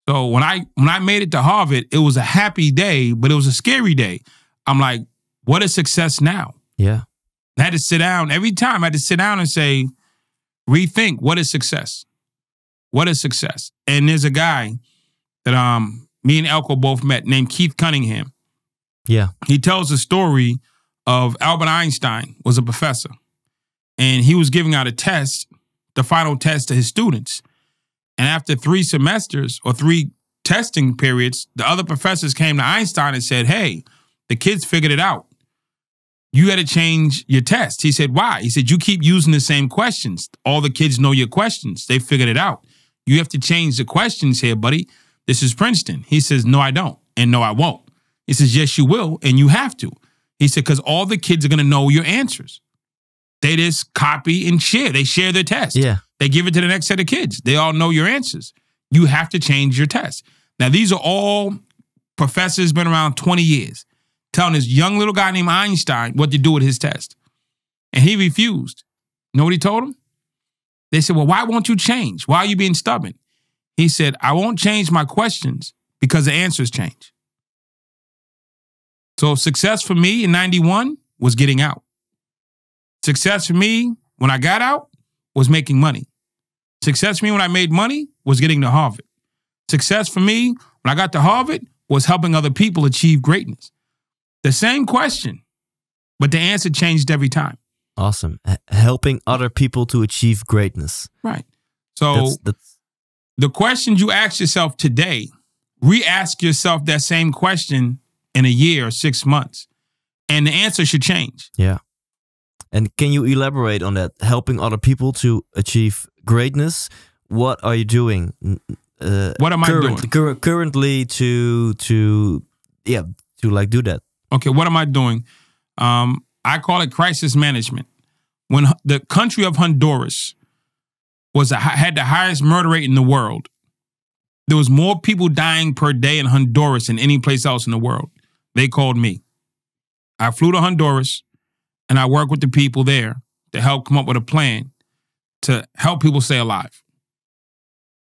So when I made it to Harvard, it was a happy day, but it was a scary day. I'm like, what is success now? Yeah. I had to sit down. Every time I had to sit down and say, rethink, what is success? What is success? And there's a guy that me and Elko both met named Keith Cunningham. Yeah. He tells the story of Albert Einstein was a professor. And he was giving out a test, the final test to his students. And after 3 semesters or 3 testing periods, the other professors came to Einstein and said, hey, the kids figured it out. You got to change your test. He said, why? He said, you keep using the same questions. All the kids know your questions. They figured it out. You have to change the questions here, buddy. This is Princeton. He says, no, I don't. And no, I won't. He says, yes, you will, and you have to. He said, because all the kids are going to know your answers. They just copy and share. They share their test. Yeah. They give it to the next set of kids. They all know your answers. You have to change your test. Now, these are all professors been around 20 years telling this young little guy named Einstein what to do with his test. And he refused. You know what he told him? They said, well, why won't you change? Why are you being stubborn? He said, I won't change my questions because the answers change. So success for me in 91 was getting out. Success for me when I got out was making money. Success for me when I made money was getting to Harvard. Success for me when I got to Harvard was helping other people achieve greatness. The same question, but the answer changed every time. Awesome. Helping other people to achieve greatness. Right. So the questions you ask yourself today, re-ask yourself that same question in a year or 6 months, and the answer should change. Yeah. And can you elaborate on that? Helping other people to achieve greatness. What are you doing? What am I doing currently to like do that? Okay, what am I doing? I call it crisis management. When the country of Honduras had the highest murder rate in the world, there was more people dying per day in Honduras than any place else in the world. They called me. I flew to Honduras, and I worked with the people there to help come up with a plan to help people stay alive.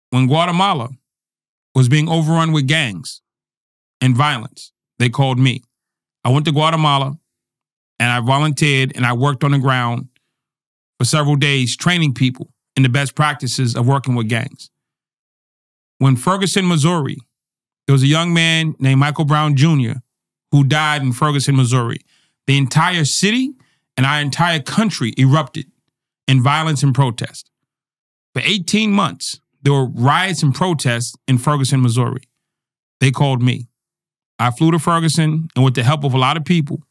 When Guatemala was being overrun with gangs and violence, they called me. I went to Guatemala and I volunteered and I worked on the ground for several days training people in the best practices of working with gangs. When Ferguson, Missouri, there was a young man named Michael Brown Jr. who died in Ferguson, Missouri. The entire city and our entire country erupted in violence and protest. For 18 months, there were riots and protests in Ferguson, Missouri. They called me. I flew to Ferguson, and with the help of a lot of people,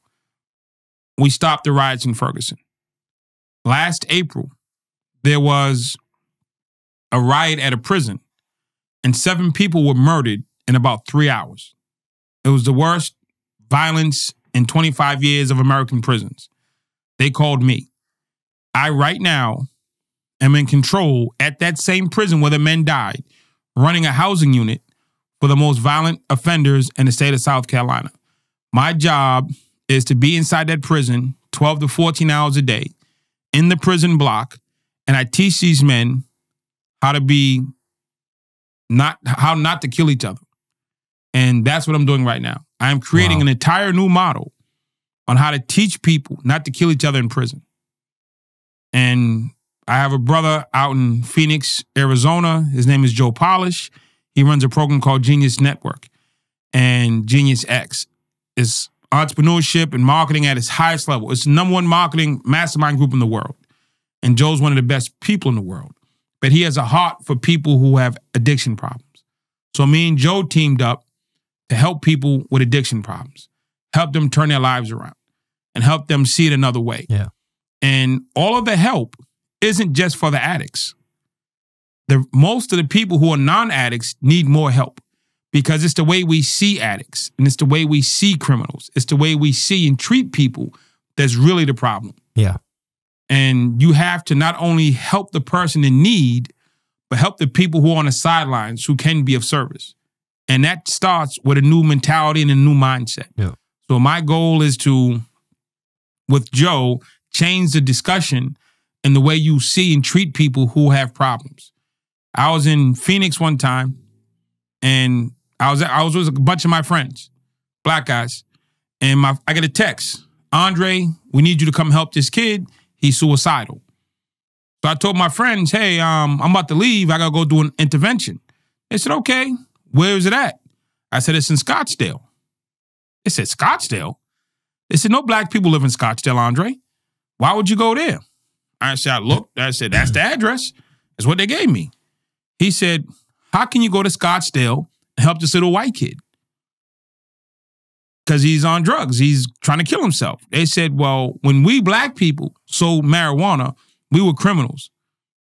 we stopped the riots in Ferguson. Last April, there was a riot at a prison, and 7 people were murdered in about 3 hours. It was the worst violence in 25 years of American prisons. They called me. I, right now, am in control at that same prison where the men died, running a housing unit for the most violent offenders in the state of South Carolina. My job is to be inside that prison 12 to 14 hours a day in the prison block, and I teach these men how not to kill each other. And that's what I'm doing right now. I am creating an entire new model on how to teach people not to kill each other in prison. And I have a brother out in Phoenix, Arizona. His name is Joe Polish. He runs a program called Genius Network and Genius X. It's entrepreneurship and marketing at its highest level. It's the #1 marketing mastermind group in the world. And Joe's one of the best people in the world. But he has a heart for people who have addiction problems. So me and Joe teamed up to help people with addiction problems, help them turn their lives around, and help them see it another way. Yeah. And all of the help isn't just for the addicts. Most of the people who are non-addicts need more help because it's the way we see addicts and it's the way we see criminals. It's the way we see and treat people that's really the problem. Yeah. And you have to not only help the person in need, but help the people who are on the sidelines who can be of service. And that starts with a new mentality and a new mindset. Yeah. So my goal is to, with Joe, change the discussion and the way you see and treat people who have problems. I was in Phoenix one time, and I was with a bunch of my friends, black guys, and I get a text. Andre, we need you to come help this kid. He's suicidal. So I told my friends, hey, I'm about to leave. I got to go do an intervention. They said, okay, where is it at? I said, it's in Scottsdale. They said, Scottsdale? They said, no black people live in Scottsdale, Andre. Why would you go there? I said, I looked. I said, that's the address. That's what they gave me. He said, how can you go to Scottsdale and help this little white kid? Because he's on drugs. He's trying to kill himself. They said, well, when we black people sold marijuana, we were criminals.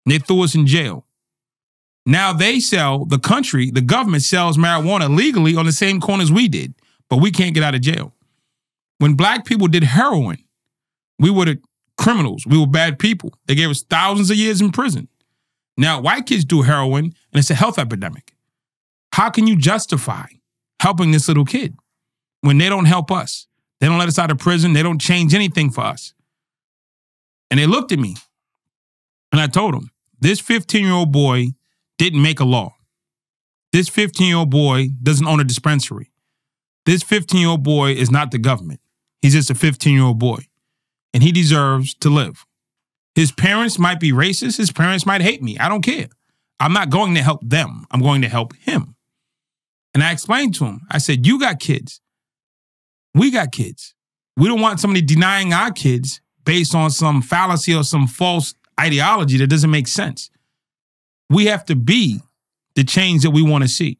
They threw us in jail. Now they sell, the government sells marijuana legally on the same corners we did, but we can't get out of jail. When black people did heroin, we were the criminals. We were bad people. They gave us thousands of years in prison. Now white kids do heroin, and it's a health epidemic. How can you justify helping this little kid when they don't help us? They don't let us out of prison. They don't change anything for us. And they looked at me, and I told them, this 15-year-old boy didn't make a law. This 15-year-old boy doesn't own a dispensary. This 15-year-old boy is not the government. He's just a 15-year-old boy, and he deserves to live. His parents might be racist. His parents might hate me. I don't care. I'm not going to help them. I'm going to help him. And I explained to him, I said, you got kids. We got kids. We don't want somebody denying our kids based on some fallacy or some false ideology that doesn't make sense. We have to be the change that we want to see.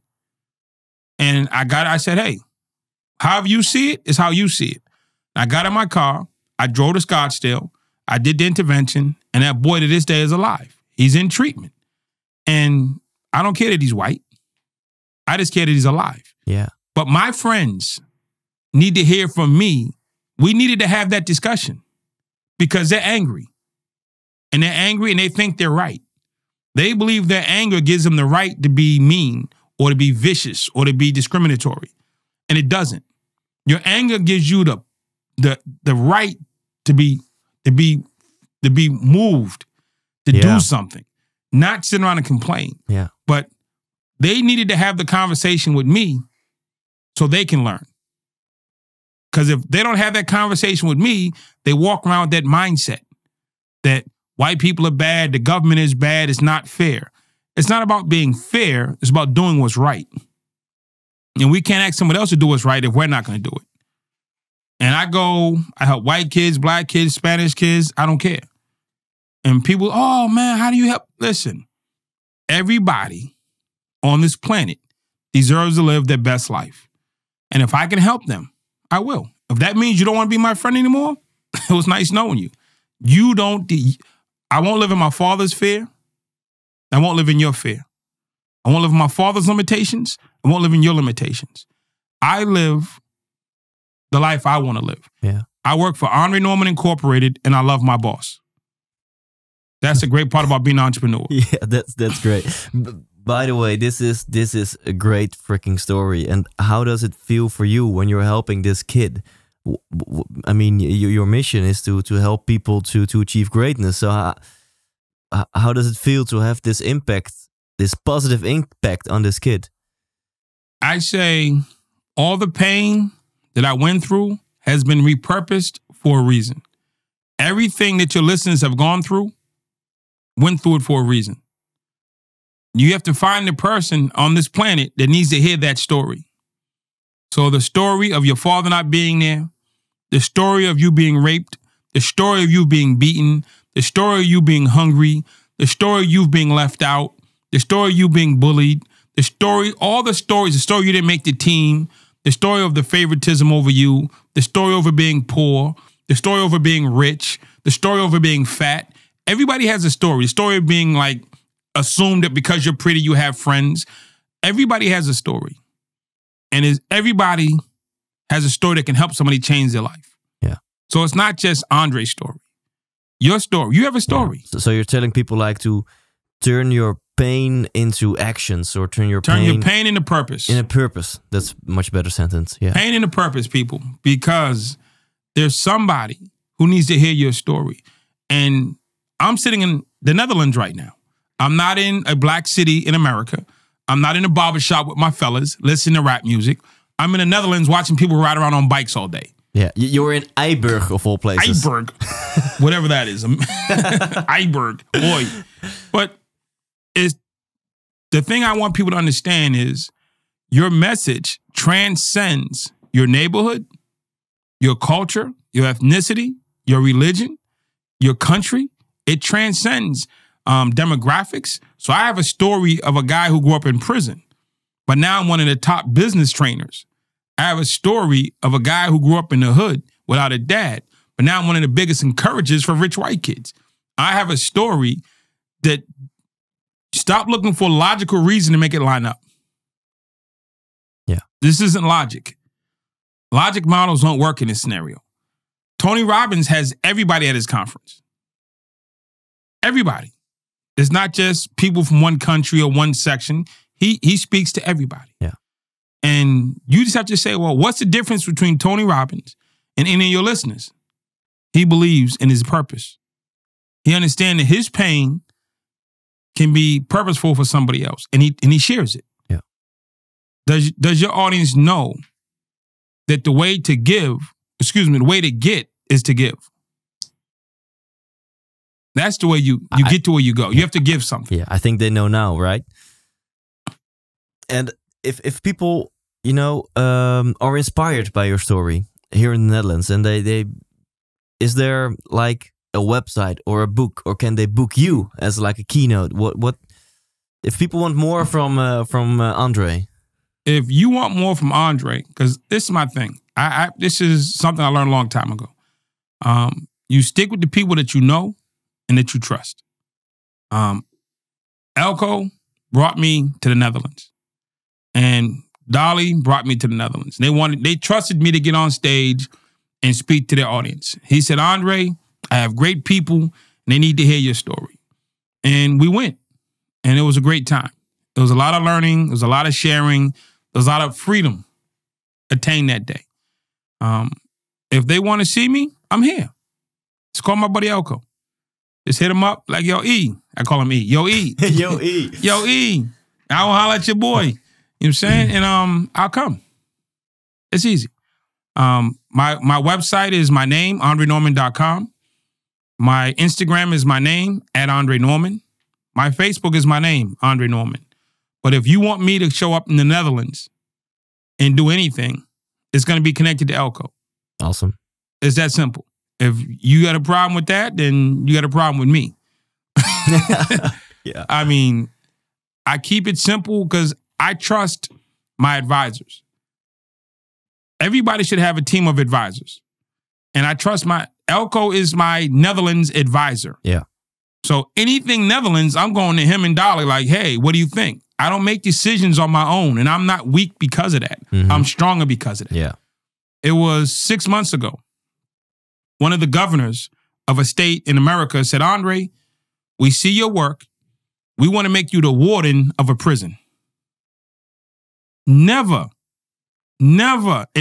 And I said, hey, however you see it is how you see it. I got in my car. I drove to Scottsdale. I did the intervention. And that boy to this day is alive. He's in treatment. And I don't care that he's white. I just care that he's alive. Yeah. But my friends need to hear from me. We needed to have that discussion because they're angry. And they're angry and they think they're right. They believe their anger gives them the right to be mean or to be vicious or to be discriminatory. And it doesn't. Your anger gives you the right to be moved, to do something, not sit around and complain. Yeah. But They needed to have the conversation with me so they can learn. Because if they don't have that conversation with me, they walk around with that mindset that white people are bad, the government is bad, it's not fair. It's not about being fair, it's about doing what's right. And we can't ask someone else to do what's right if we're not going to do it. And I help white kids, black kids, Spanish kids, I don't care. And people, oh man, how do you help? Listen, everybody on this planet deserves to live their best life. And if I can help them, I will. If that means you don't want to be my friend anymore, it was nice knowing you. I won't live in my father's fear. I won't live in your fear. I won't live in my father's limitations. I won't live in your limitations. I live the life I want to live. Yeah. I work for Andre Norman Incorporated, and I love my boss. That's a great part about being an entrepreneur. Yeah, that's great. By the way, this is a great freaking story. And how does it feel for you when you're helping this kid? I mean, your mission is to help people to achieve greatness. So how does it feel to have this impact, this positive impact on this kid? I say all the pain that I went through has been repurposed for a reason. Everything that your listeners have gone through, went through it for a reason. You have to find the person on this planet that needs to hear that story. So the story of your father not being there, the story of you being raped, the story of you being beaten, the story of you being hungry, the story of you being left out, the story of you being bullied, the story, all the stories, the story you didn't make the team, the story of the favoritism over you, the story over being poor, the story over being rich, the story over being fat. Everybody has a story. The story of being like assumed that because you're pretty, you have friends. Everybody has a story. And everybody has a story that can help somebody change their life. Yeah. So it's not just Andre's story. Your story. You have a story. Yeah. So you're telling people like to turn your pain into actions, or turn your pain into purpose. In a purpose. That's a much better sentence. Yeah. Pain into purpose, people. Because there's somebody who needs to hear your story. And I'm sitting in the Netherlands right now. I'm not in a black city in America. I'm not in a barbershop with my fellas listening to rap music. I'm in the Netherlands watching people ride around on bikes all day. Yeah, you're in Eiburg of all places. Eiburg, whatever that is. Eiburg, boy. But the thing I want people to understand is your message transcends your neighborhood, your culture, your ethnicity, your religion, your country. It transcends demographics. So I have a story of a guy who grew up in prison, but now I'm one of the top business trainers. I have a story of a guy who grew up in the hood without a dad, but now I'm one of the biggest encouragers for rich white kids. I have a story that stop looking for logical reason to make it line up. Yeah. This isn't logic. Logic models don't work in this scenario. Tony Robbins has everybody at his conference. Everybody. It's not just people from one country or one section. He speaks to everybody. Yeah. And you just have to say, well, what's the difference between Tony Robbins and any of your listeners? He believes in his purpose. He understands that his pain can be purposeful for somebody else, and he shares it. Yeah. Does your audience know that the way to get is to give? That's the way you get to where you go. You have to give something. Yeah, I think they know now, right? And if people, are inspired by your story here in the Netherlands, and they is there like a website or a book, or can they book you as like a keynote? What if people want more from Andre? If you want more from Andre, because this is my thing. This is something I learned a long time ago. You stick with the people that you know and that you trust. Elko brought me to the Netherlands, and Dolly brought me to the Netherlands. They trusted me to get on stage and speak to their audience. He said, Andre, I have great people, and they need to hear your story. And we went, and it was a great time. There was a lot of learning. There was a lot of sharing. There was a lot of freedom attained that day. If they want to see me, I'm here. Just call my buddy Elko. Just hit him up like, yo, E. I call him E. Yo, E. Yo, E. Yo, E. I will holler at your boy. You know what I'm saying? And I'll come. It's easy. My website is my name, andrenorman.com. My Instagram is my name, @AndreNorman. My Facebook is my name, Andre Norman. But if you want me to show up in the Netherlands and do anything, it's going to be connected to Elko. Awesome. It's that simple. If you got a problem with that, then you got a problem with me. Yeah. I mean, I keep it simple because I trust my advisors. Everybody should have a team of advisors. And I trust Elko is my Netherlands advisor. Yeah. So anything Netherlands, I'm going to him and Dolly like, hey, what do you think? I don't make decisions on my own, and I'm not weak because of that. I'm stronger because of that. Yeah. It was 6 months ago. One of the governors of a state in America said, Andre, we see your work. We want to make you the warden of a prison. Never in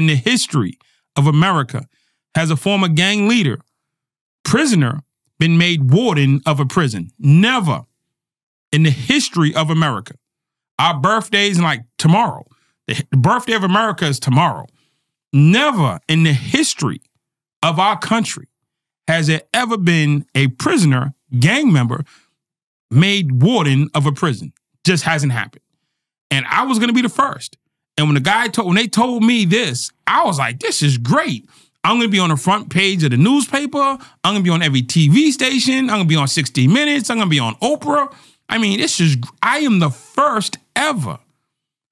the history of America has a former gang leader, prisoner, been made warden of a prison. Never in the history of America. Our birthday's like tomorrow. The birthday of America is tomorrow. Never in the history of our country has there ever been a prisoner, gang member, made warden of a prison. Just hasn't happened. And I was going to be the first. And when they told me this, I was like, this is great. I'm going to be on the front page of the newspaper. I'm going to be on every TV station. I'm going to be on 60 Minutes. I'm going to be on Oprah. I mean, I am the first ever.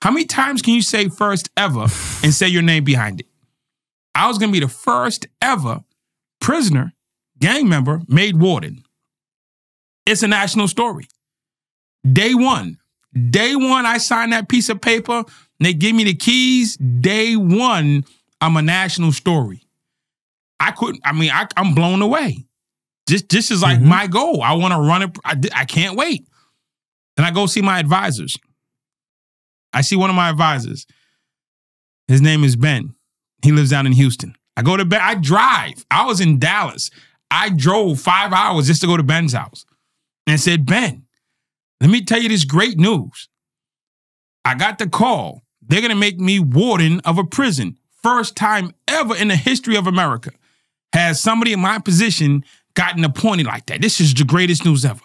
How many times can you say first ever and say your name behind it? I was going to be the first ever prisoner, gang member, made warden. It's a national story. Day one, I signed that piece of paper and they give me the keys. Day one, I'm a national story. I'm blown away. This is like my goal. I want to run it. I can't wait. And I go see my advisors. I see one of my advisors. His name is Ben. He lives down in Houston. I go to Ben. I drive. I was in Dallas. I drove 5 hours just to go to Ben's house and said, Ben, let me tell you this great news. I got the call. They're going to make me warden of a prison. First time ever in the history of America has somebody in my position gotten appointed like that. This is the greatest news ever.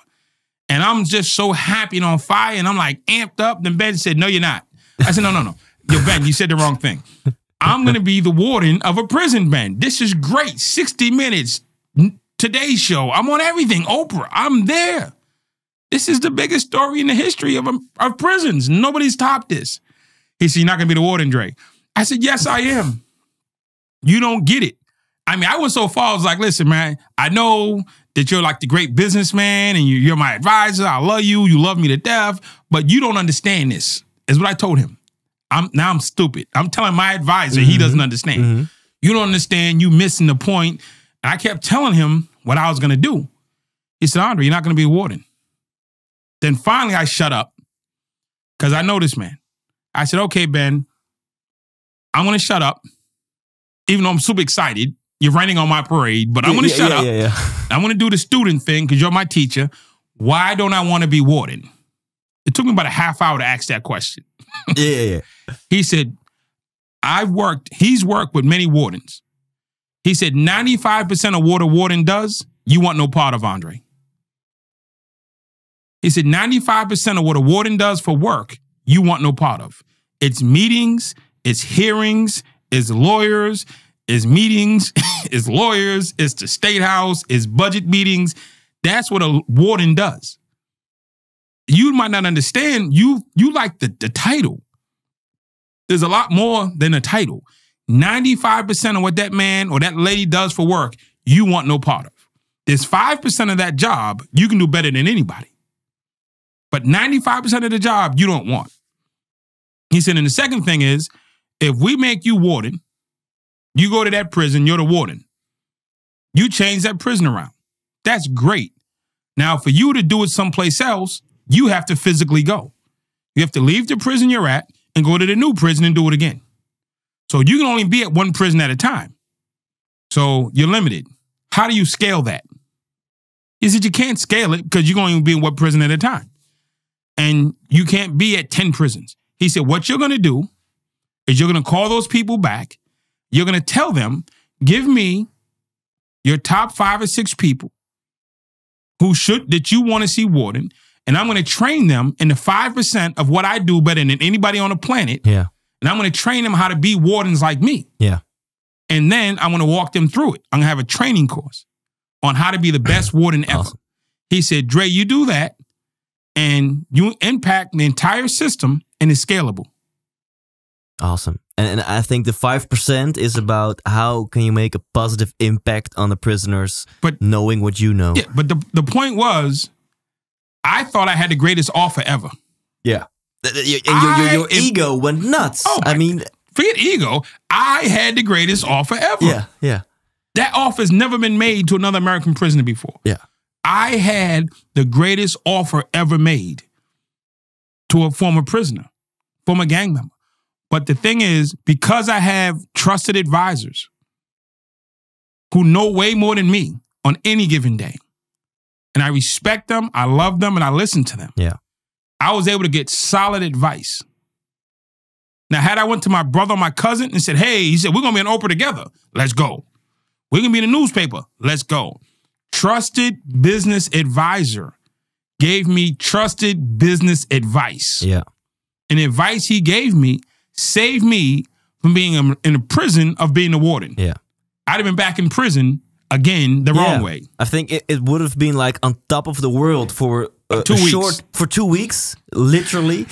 And I'm just so happy and on fire, and I'm like amped up. Then Ben said, no, you're not. I said, no. Yo, Ben, you said the wrong thing. I'm going to be the warden of a prison, Ben. This is great. 60 Minutes, Today's Show. I'm on everything. Oprah, I'm there. This is the biggest story in the history of prisons. Nobody's topped this. He said, you're not going to be the warden, Dre. I said, yes, I am. You don't get it. I mean, I went so far, I was like, listen, man, I know that you're like the great businessman and you're my advisor. I love you. You love me to death, but you don't understand this, is what I told him. I'm stupid. I'm telling my advisor he doesn't understand. You don't understand. You missing the point. And I kept telling him what I was going to do. He said, Andre, you're not going to be a warden. Then finally I shut up because I know this man. I said, okay, Ben, I'm going to shut up. Even though I'm super excited. You're raining on my parade, but I'm going to shut up. I'm going to do the student thing because you're my teacher. Why don't I want to be warden? It took me about a half hour to ask that question. He said, he's worked with many wardens. He said, 95% of what a warden does, you want no part of, Andre. He said, 95% of what a warden does for work, you want no part of. It's meetings, it's hearings, it's lawyers, it's meetings, it's lawyers, it's the state house, it's budget meetings. That's what a warden does. You might not understand, you like the title. There's a lot more than a title. 95% of what that man or that lady does for work, you want no part of. There's 5% of that job you can do better than anybody. But 95% of the job you don't want. He said, and the second thing is, if we make you warden, you go to that prison, you're the warden. You change that prison around. That's great. Now, for you to do it someplace else, you have to physically go. You have to leave the prison you're at and go to the new prison and do it again. So you can only be at one prison at a time. So you're limited. How do you scale that? He said you can't scale it because you're going to be in one prison at a time. and you can't be at 10 prisons. He said, what you're going to do is you're going to call those people back. You're going to tell them, give me your top 5 or 6 people that you want to see warden, and I'm going to train them in the 5% of what I do better than anybody on the planet. Yeah. And I'm going to train them how to be wardens like me. Yeah. And then I'm going to walk them through it. I'm going to have a training course on how to be the best warden ever. Awesome. He said, Dre, you do that, and you impact the entire system, and it's scalable. Awesome. And I think the 5% is about how can you make a positive impact on the prisoners, but knowing what you know. Yeah, but the point was, I thought I had the greatest offer ever. Yeah. Your ego went nuts. Oh, I mean, forget ego. I had the greatest offer ever. Yeah, yeah. That offer has never been made to another American prisoner before. Yeah. I had the greatest offer ever made to a former prisoner, former gang member. But the thing is, because I have trusted advisors who know way more than me on any given day, and I respect them, I love them, and I listen to them, yeah, I was able to get solid advice. Now, had I went to my brother or my cousin and said, hey, he said, we're going to be in Oprah together. Let's go. We're going to be in the newspaper. Let's go. Trusted business advisor gave me trusted business advice. Yeah. And the advice he gave me saved me from being in a prison of being a warden. Yeah. I'd have been back in prison again the wrong way. I think it would have been like on top of the world for 2 weeks. For 2 weeks, literally.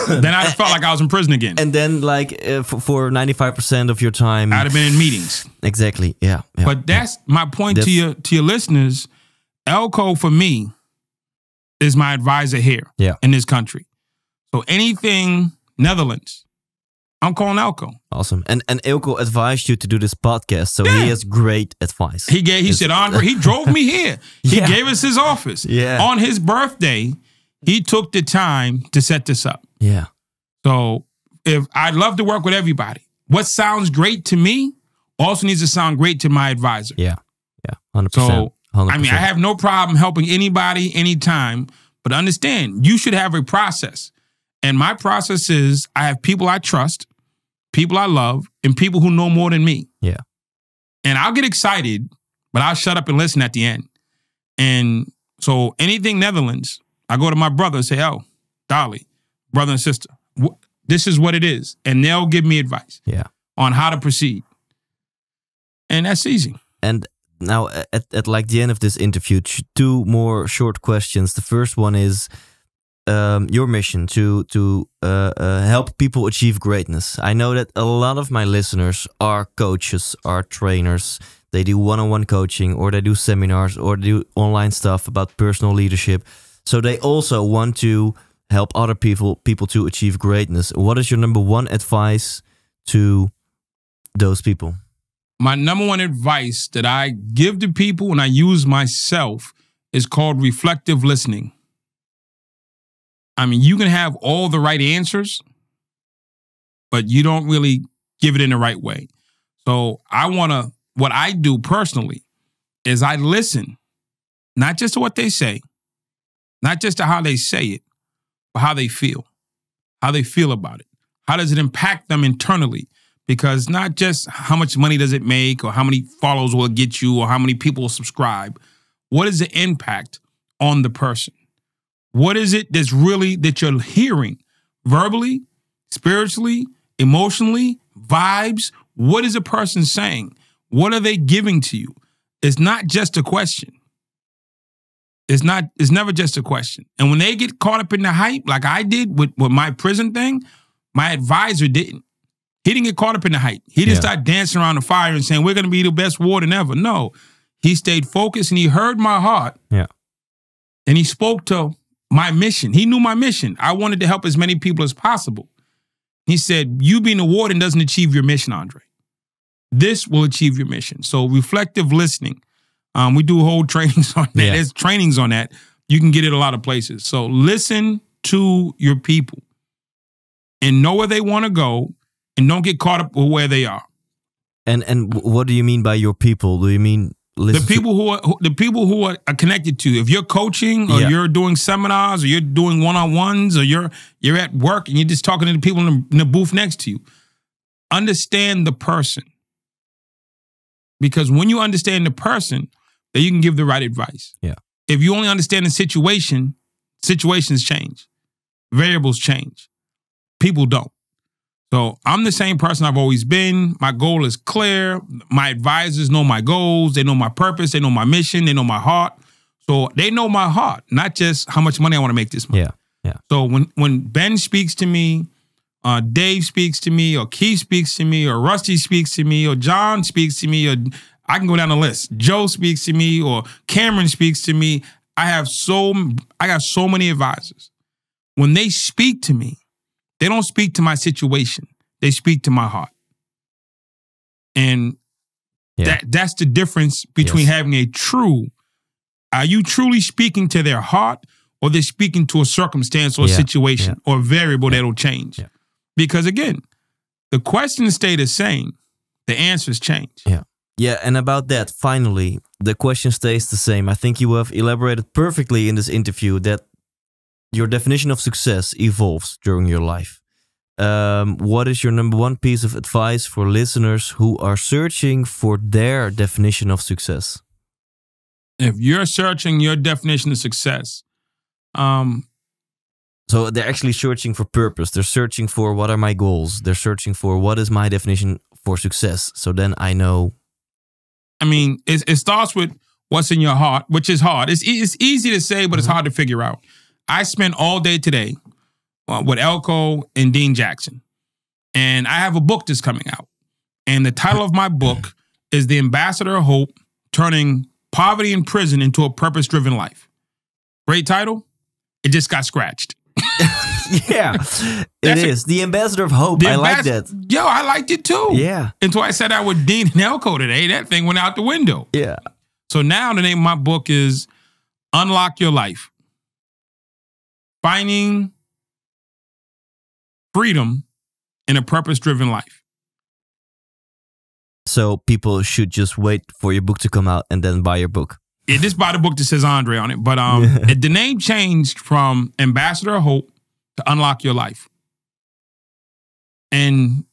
Then I'd have felt like I was in prison again. And then like for 95% of your time, I'd have been in meetings. Exactly. Yeah. But that's my point to your listeners. Elko for me is my advisor here in this country. So anything Netherlands, I'm calling Elko. Awesome. And Elko advised you to do this podcast, so he has great advice. He said, Andre, he drove me here. He gave us his office. Yeah. On his birthday, he took the time to set this up. Yeah. So I'd love to work with everybody. What sounds great to me also needs to sound great to my advisor. Yeah. Yeah. 100%. So, 100%. I mean, I have no problem helping anybody, anytime, but understand, you should have a process. And my process is I have people I trust, people I love, and people who know more than me. Yeah. And I'll get excited, but I'll shut up and listen at the end. And so anything Netherlands, I go to my brother and say, oh, Dolly, brother and sister, this is what it is. And they'll give me advice on how to proceed. And that's easy. And now at like the end of this interview, 2 more short questions. The first one is your mission to help people achieve greatness. I know that a lot of my listeners are coaches, are trainers. They do one-on-one coaching, or they do seminars, or they do online stuff about personal leadership. So they also want to help other people to achieve greatness. What is your number 1 advice to those people? My number 1 advice that I give to people and I use myself is called reflective listening. I mean, you can have all the right answers, but you don't really give it in the right way. So what I do personally is I listen, not just to what they say, not just to how they say it, but how they feel about it. How does it impact them internally? Because not just how much money does it make, or how many followers will it get you, or how many people will subscribe. What is the impact on the person? What is it that you're hearing verbally, spiritually, emotionally, vibes? What is a person saying? What are they giving to you? It's not just a question. It's never just a question. And when they get caught up in the hype, like I did with my prison thing, my advisor didn't. He didn't get caught up in the hype. He didn't start dancing around the fire and saying, we're going to be the best warden ever. No, he stayed focused and he heard my heart. Yeah. And he spoke to my mission. He knew my mission. I wanted to help as many people as possible. He said, you being a warden doesn't achieve your mission, Andre. This will achieve your mission. So reflective listening. We do whole trainings on that. There's trainings on that. You can get it a lot of places. So listen to your people and know where they want to go, and don't get caught up with where they are. And what do you mean by your people? Do you mean listen the people who are connected to you. If you're coaching or you're doing seminars or you're doing one-on-ones or you're at work and you're just talking to the people in the booth next to you, understand the person. Because when you understand the person, then you can give the right advice. Yeah. If you only understand the situation, situations change. Variables change. People don't. So I'm the same person I've always been. My goal is clear. My advisors know my goals. They know my purpose. They know my mission. They know my heart. So they know my heart, not just how much money I want to make this month. Yeah. So when Ben speaks to me, Dave speaks to me, or Keith speaks to me, or Rusty speaks to me, or John speaks to me, or I can go down the list. Joe speaks to me, or Cameron speaks to me. I got so many advisors. When they speak to me, they don't speak to my situation. They speak to my heart. And that's the difference between having are you truly speaking to their heart, or they're speaking to a circumstance or a situation or a variable that'll change? Yeah. Because again, the questions stay the same. The answers change. Yeah. Yeah, and about that, finally, the question stays the same. I think you have elaborated perfectly in this interview that your definition of success evolves during your life. What is your number one piece of advice for listeners who are searching for their definition of success? If you're searching your definition of success, so they're actually searching for purpose. They're searching for what are my goals. They're searching for what is my definition for success. So then I know. I mean, it starts with what's in your heart, which is hard. It's easy to say, but it's hard to figure out. I spent all day today with Elko and Dean Jackson. And I have a book that's coming out. And the title of my book is The Ambassador of Hope, Turning Poverty in Prison into a Purpose-Driven Life. Great title. It just got scratched. Yeah, it is. The Ambassador of Hope. I like that. Yo, I liked it too. Yeah. Until I sat out with Dean and Elko today, that thing went out the window. Yeah. So now the name of my book is Unlock Your Life. Finding freedom in a purpose-driven life. So people should just wait for your book to come out and then buy your book. Yeah, just buy the book that says Andre on it. But the name changed from Ambassador of Hope to Unlock Your Life. And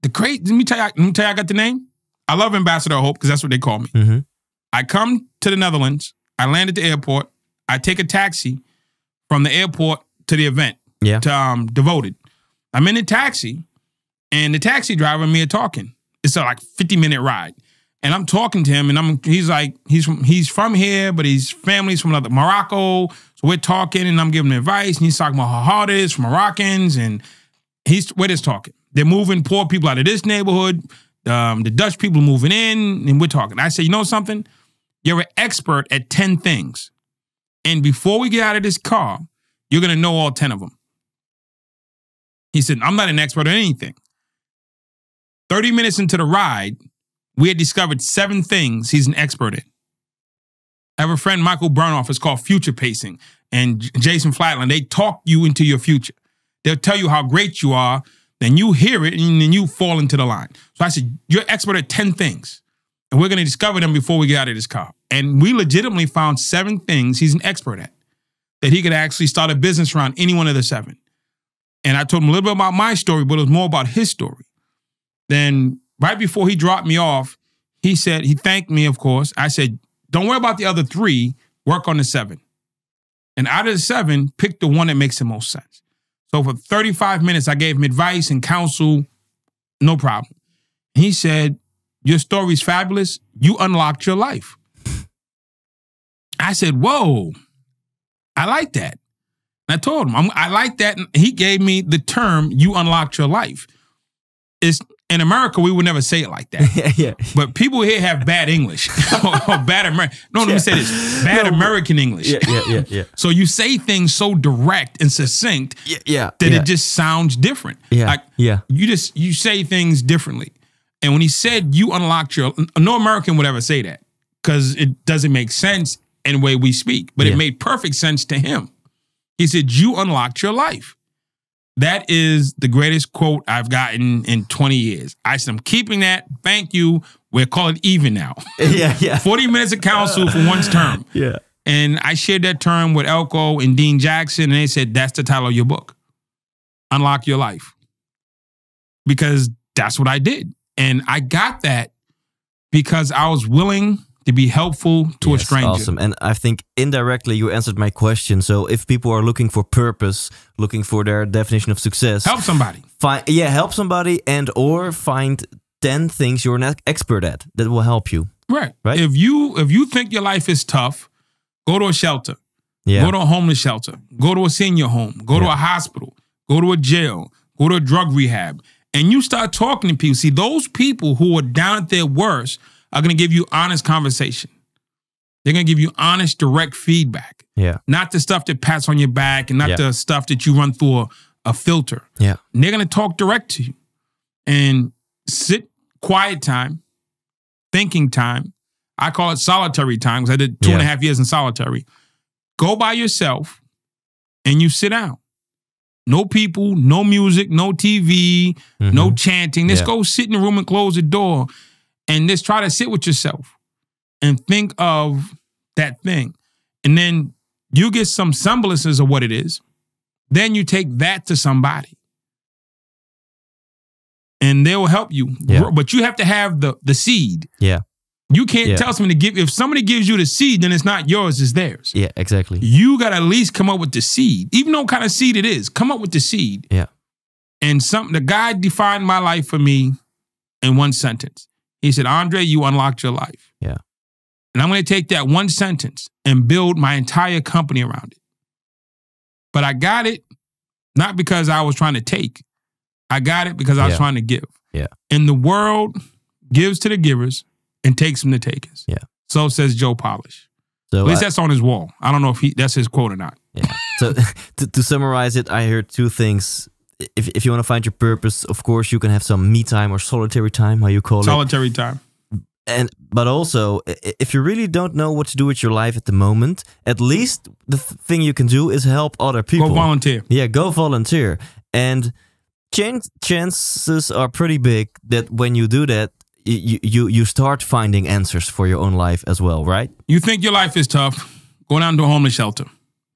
let me tell you, I got the name. I love Ambassador of Hope because that's what they call me. Mm-hmm. I come to the Netherlands. I land at the airport. I take a taxi from the airport to the event. Yeah. To Devoted. I'm in the taxi, and the taxi driver and me are talking. It's a 50-minute ride. And I'm talking to him, and he's from here, but his family's from Morocco. So we're talking, and I'm giving him advice, and he's talking about how hard it is for Moroccans, and we're just talking. They're moving poor people out of this neighborhood. The Dutch people moving in, and we're talking. I say, you know something? You're an expert at 10 things. And before we get out of this car, you're going to know all 10 of them. He said, I'm not an expert at anything. 30 minutes into the ride, we had discovered 7 things he's an expert in. I have a friend, Michael Burnoff, it's called Future Pacing, and Jason Flatland. They talk you into your future. They'll tell you how great you are, then you hear it, and then you fall into the line. So I said, you're expert at 10 things, and we're going to discover them before we get out of this car. And we legitimately found 7 things he's an expert at, that he could actually start a business around any one of the 7. And I told him a little bit about my story, but it was more about his story. Then right before he dropped me off, he thanked me, of course. I said, don't worry about the other 3, work on the 7. And out of the 7, pick the one that makes the most sense. So for 35 minutes, I gave him advice and counsel, no problem. He said, your story's fabulous. You unlocked your life. I said, whoa, I like that. And I told him, I like that. And he gave me the term, you unlocked your life. In America, we would never say it like that. Yeah. But people here have bad English or bad American. No, let me say this: bad American English. Yeah. So you say things so direct and succinct that it just sounds different. You say things differently. And when he said you unlocked no American would ever say that because it doesn't make sense in the way we speak. But it made perfect sense to him. He said you unlocked your life. That is the greatest quote I've gotten in 20 years. I said, I'm keeping that. Thank you. We'll call it even now. Yeah. 40 minutes of counsel for one's term. Yeah. And I shared that term with Elko and Dean Jackson, and they said, that's the title of your book. Unlock Your Life. Because that's what I did. And I got that because I was willing to be helpful to a stranger. Awesome. And I think indirectly you answered my question. So if people are looking for purpose, looking for their definition of success, help somebody. Help somebody, and or find 10 things you're not expert at that will help you. Right. Right. If you think your life is tough, go to a shelter. Yeah. Go to a homeless shelter. Go to a senior home. Go to a hospital. Go to a jail. Go to a drug rehab. And you start talking to people. See, those people who are down at their worst are going to give you honest conversation. They're going to give you honest, direct feedback. Yeah. Not the stuff that pats on your back and not the stuff that you run through a filter. Yeah. And they're going to talk direct to you. And sit, quiet time, thinking time. I call it solitary time because I did 2.5 years in solitary. Go by yourself and you sit down. No people, no music, no TV, no chanting. Just go sit in the room and close the door and just try to sit with yourself and think of that thing. And then you get some semblances of what it is. Then you take that to somebody. And they will help you. Yeah. But you have to have the seed. Yeah. You can't tell somebody to give. If somebody gives you the seed, then it's not yours, it's theirs. Yeah, exactly. You got to at least come up with the seed. Even though what kind of seed it is, come up with the seed. Yeah. And the guy defined my life for me in one sentence. He said, Andre, you unlocked your life. Yeah. And I'm going to take that one sentence and build my entire company around it. But I got it not because I was trying to take. I got it because I was trying to give. Yeah. And the world gives to the givers and takes from the takers. Yeah. So says Joe Polish. So at least that's on his wall. I don't know if that's his quote or not. Yeah. So to summarize it, I heard two things. If you want to find your purpose, of course, you can have some me time or solitary time, how you call it. Solitary time. But also, if you really don't know what to do with your life at the moment, at least the thing you can do is help other people. Go volunteer. Yeah, go volunteer. And chances are pretty big that when you do that, you start finding answers for your own life as well, right? You think your life is tough, go down to a homeless shelter.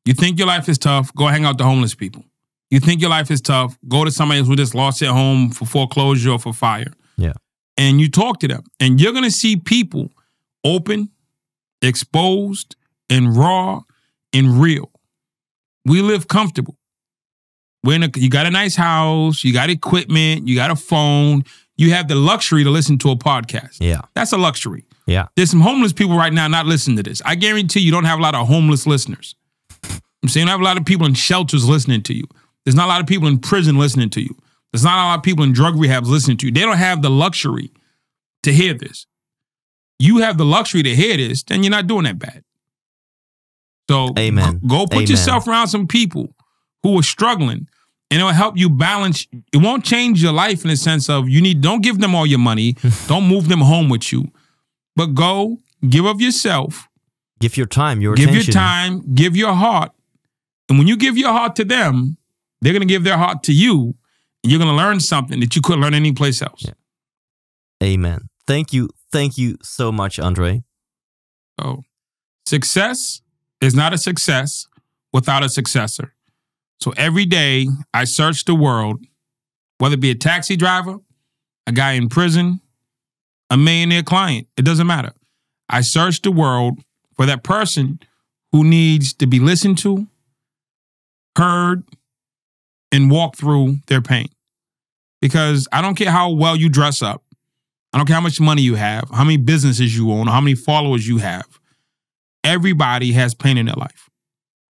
You think your life is tough, go hang out with the homeless people. You think your life is tough, go to somebody who just lost their home for foreclosure or for fire. Yeah. And you talk to them. And you're going to see people open, exposed, and raw, and real. We live comfortable. You got a nice house, you got equipment, you got a phone, you have the luxury to listen to a podcast. Yeah. That's a luxury. Yeah. There's some homeless people right now not listening to this. I guarantee you don't have a lot of homeless listeners. I'm saying you don't have a lot of people in shelters listening to you. There's not a lot of people in prison listening to you. There's not a lot of people in drug rehabs listening to you. They don't have the luxury to hear this. You have the luxury to hear this, then you're not doing that bad. So Amen. Go put yourself around some people who are struggling, and it'll help you balance. It won't change your life in the sense of don't give them all your money. Don't move them home with you. But go, give of yourself. Give your time, give attention. Give your time, give your heart. And when you give your heart to them, they're going to give their heart to you. And you're going to learn something that you couldn't learn anyplace else. Yeah. Amen. Thank you so much, Andre. Oh, success is not a success without a successor. So every day I search the world, whether it be a taxi driver, a guy in prison, a millionaire client, it doesn't matter. I search the world for that person who needs to be listened to, heard, and walk through their pain. Because I don't care how well you dress up. I don't care how much money you have, how many businesses you own, or how many followers you have. Everybody has pain in their life.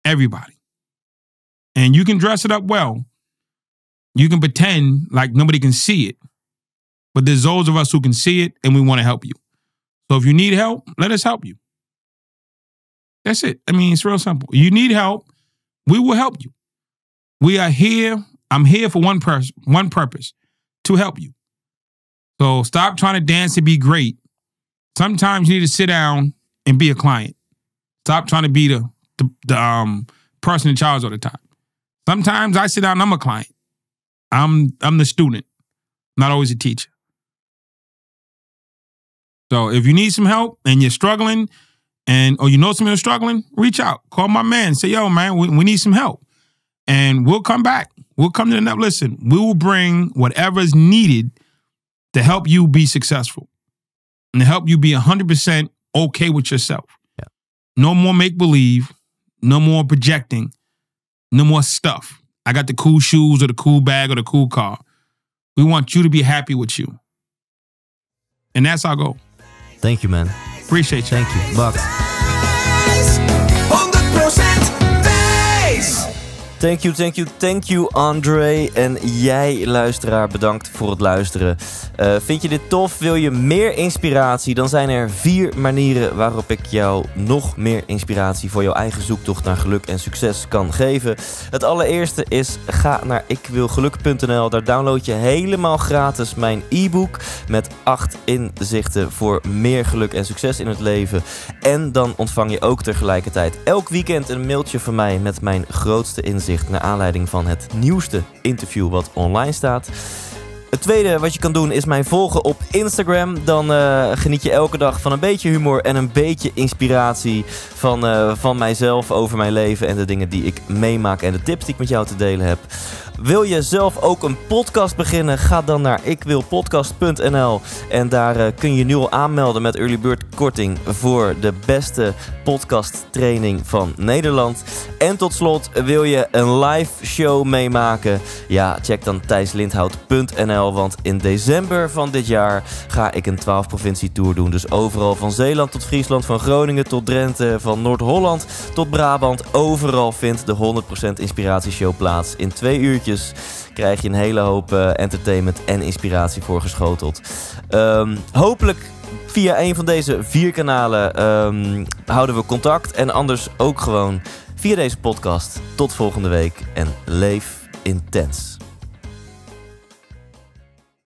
Everybody. And you can dress it up well. You can pretend like nobody can see it. But there's those of us who can see it, and we want to help you. So if you need help, let us help you. That's it. I mean, it's real simple. You need help, we will help you. We are here. I'm here for one purpose, to help you. So stop trying to dance and be great. Sometimes you need to sit down and be a client. Stop trying to be the person in charge all the time. Sometimes I sit down and I'm a client. I'm the student, not always a teacher. So if you need some help and you're struggling, or you know somebody who's struggling, reach out. Call my man. Say, yo, man, we need some help. And we'll come back. We'll come to the next. Listen, we will bring whatever is needed to help you be successful and to help you be 100% okay with yourself. Yeah. No more make-believe. No more projecting. No more stuff. I got the cool shoes or the cool bag or the cool car. We want you to be happy with you. And that's our goal. Thank you, man. Appreciate you. Thank you. Bucks. 100% wijs. Thank you, Andre. En jij, luisteraar, bedankt voor het luisteren. Vind je dit tof? Wil je meer inspiratie? Dan zijn er 4 manieren waarop ik jou nog meer inspiratie voor jouw eigen zoektocht naar geluk en succes kan geven. Het allereerste is, ga naar ikwilgeluk.nl. Daar download je helemaal gratis mijn e-book met 8 inzichten voor meer geluk en succes in het leven. En dan ontvang je ook tegelijkertijd elk weekend een mailtje van mij met mijn grootste inzichten naar aanleiding van het nieuwste interview wat online staat. Het tweede wat je kan doen is mij volgen op Instagram. Dan geniet je elke dag van een beetje humor en een beetje inspiratie van mijzelf over mijn leven en de dingen die ik meemaak en de tips die ik met jou te delen heb. Wil je zelf ook een podcast beginnen? Ga dan naar ikwilpodcast.nl en daar kun je nu al aanmelden met Early Bird korting voor de beste podcast training van Nederland. En tot slot, wil je een live show meemaken? Ja, check dan thijslindhout.nl, want in december van dit jaar ga ik een 12 provincie tour doen. Dus overal van Zeeland tot Friesland, van Groningen tot Drenthe, van Noord-Holland tot Brabant. Overal vindt de 100% inspiratieshow plaats. In 2 uurtjes krijg je een hele hoop entertainment en inspiratie voorgeschoteld. Hopelijk via een van deze 4 kanalen houden we contact. En anders ook gewoon via deze podcast. Tot volgende week en leef intens.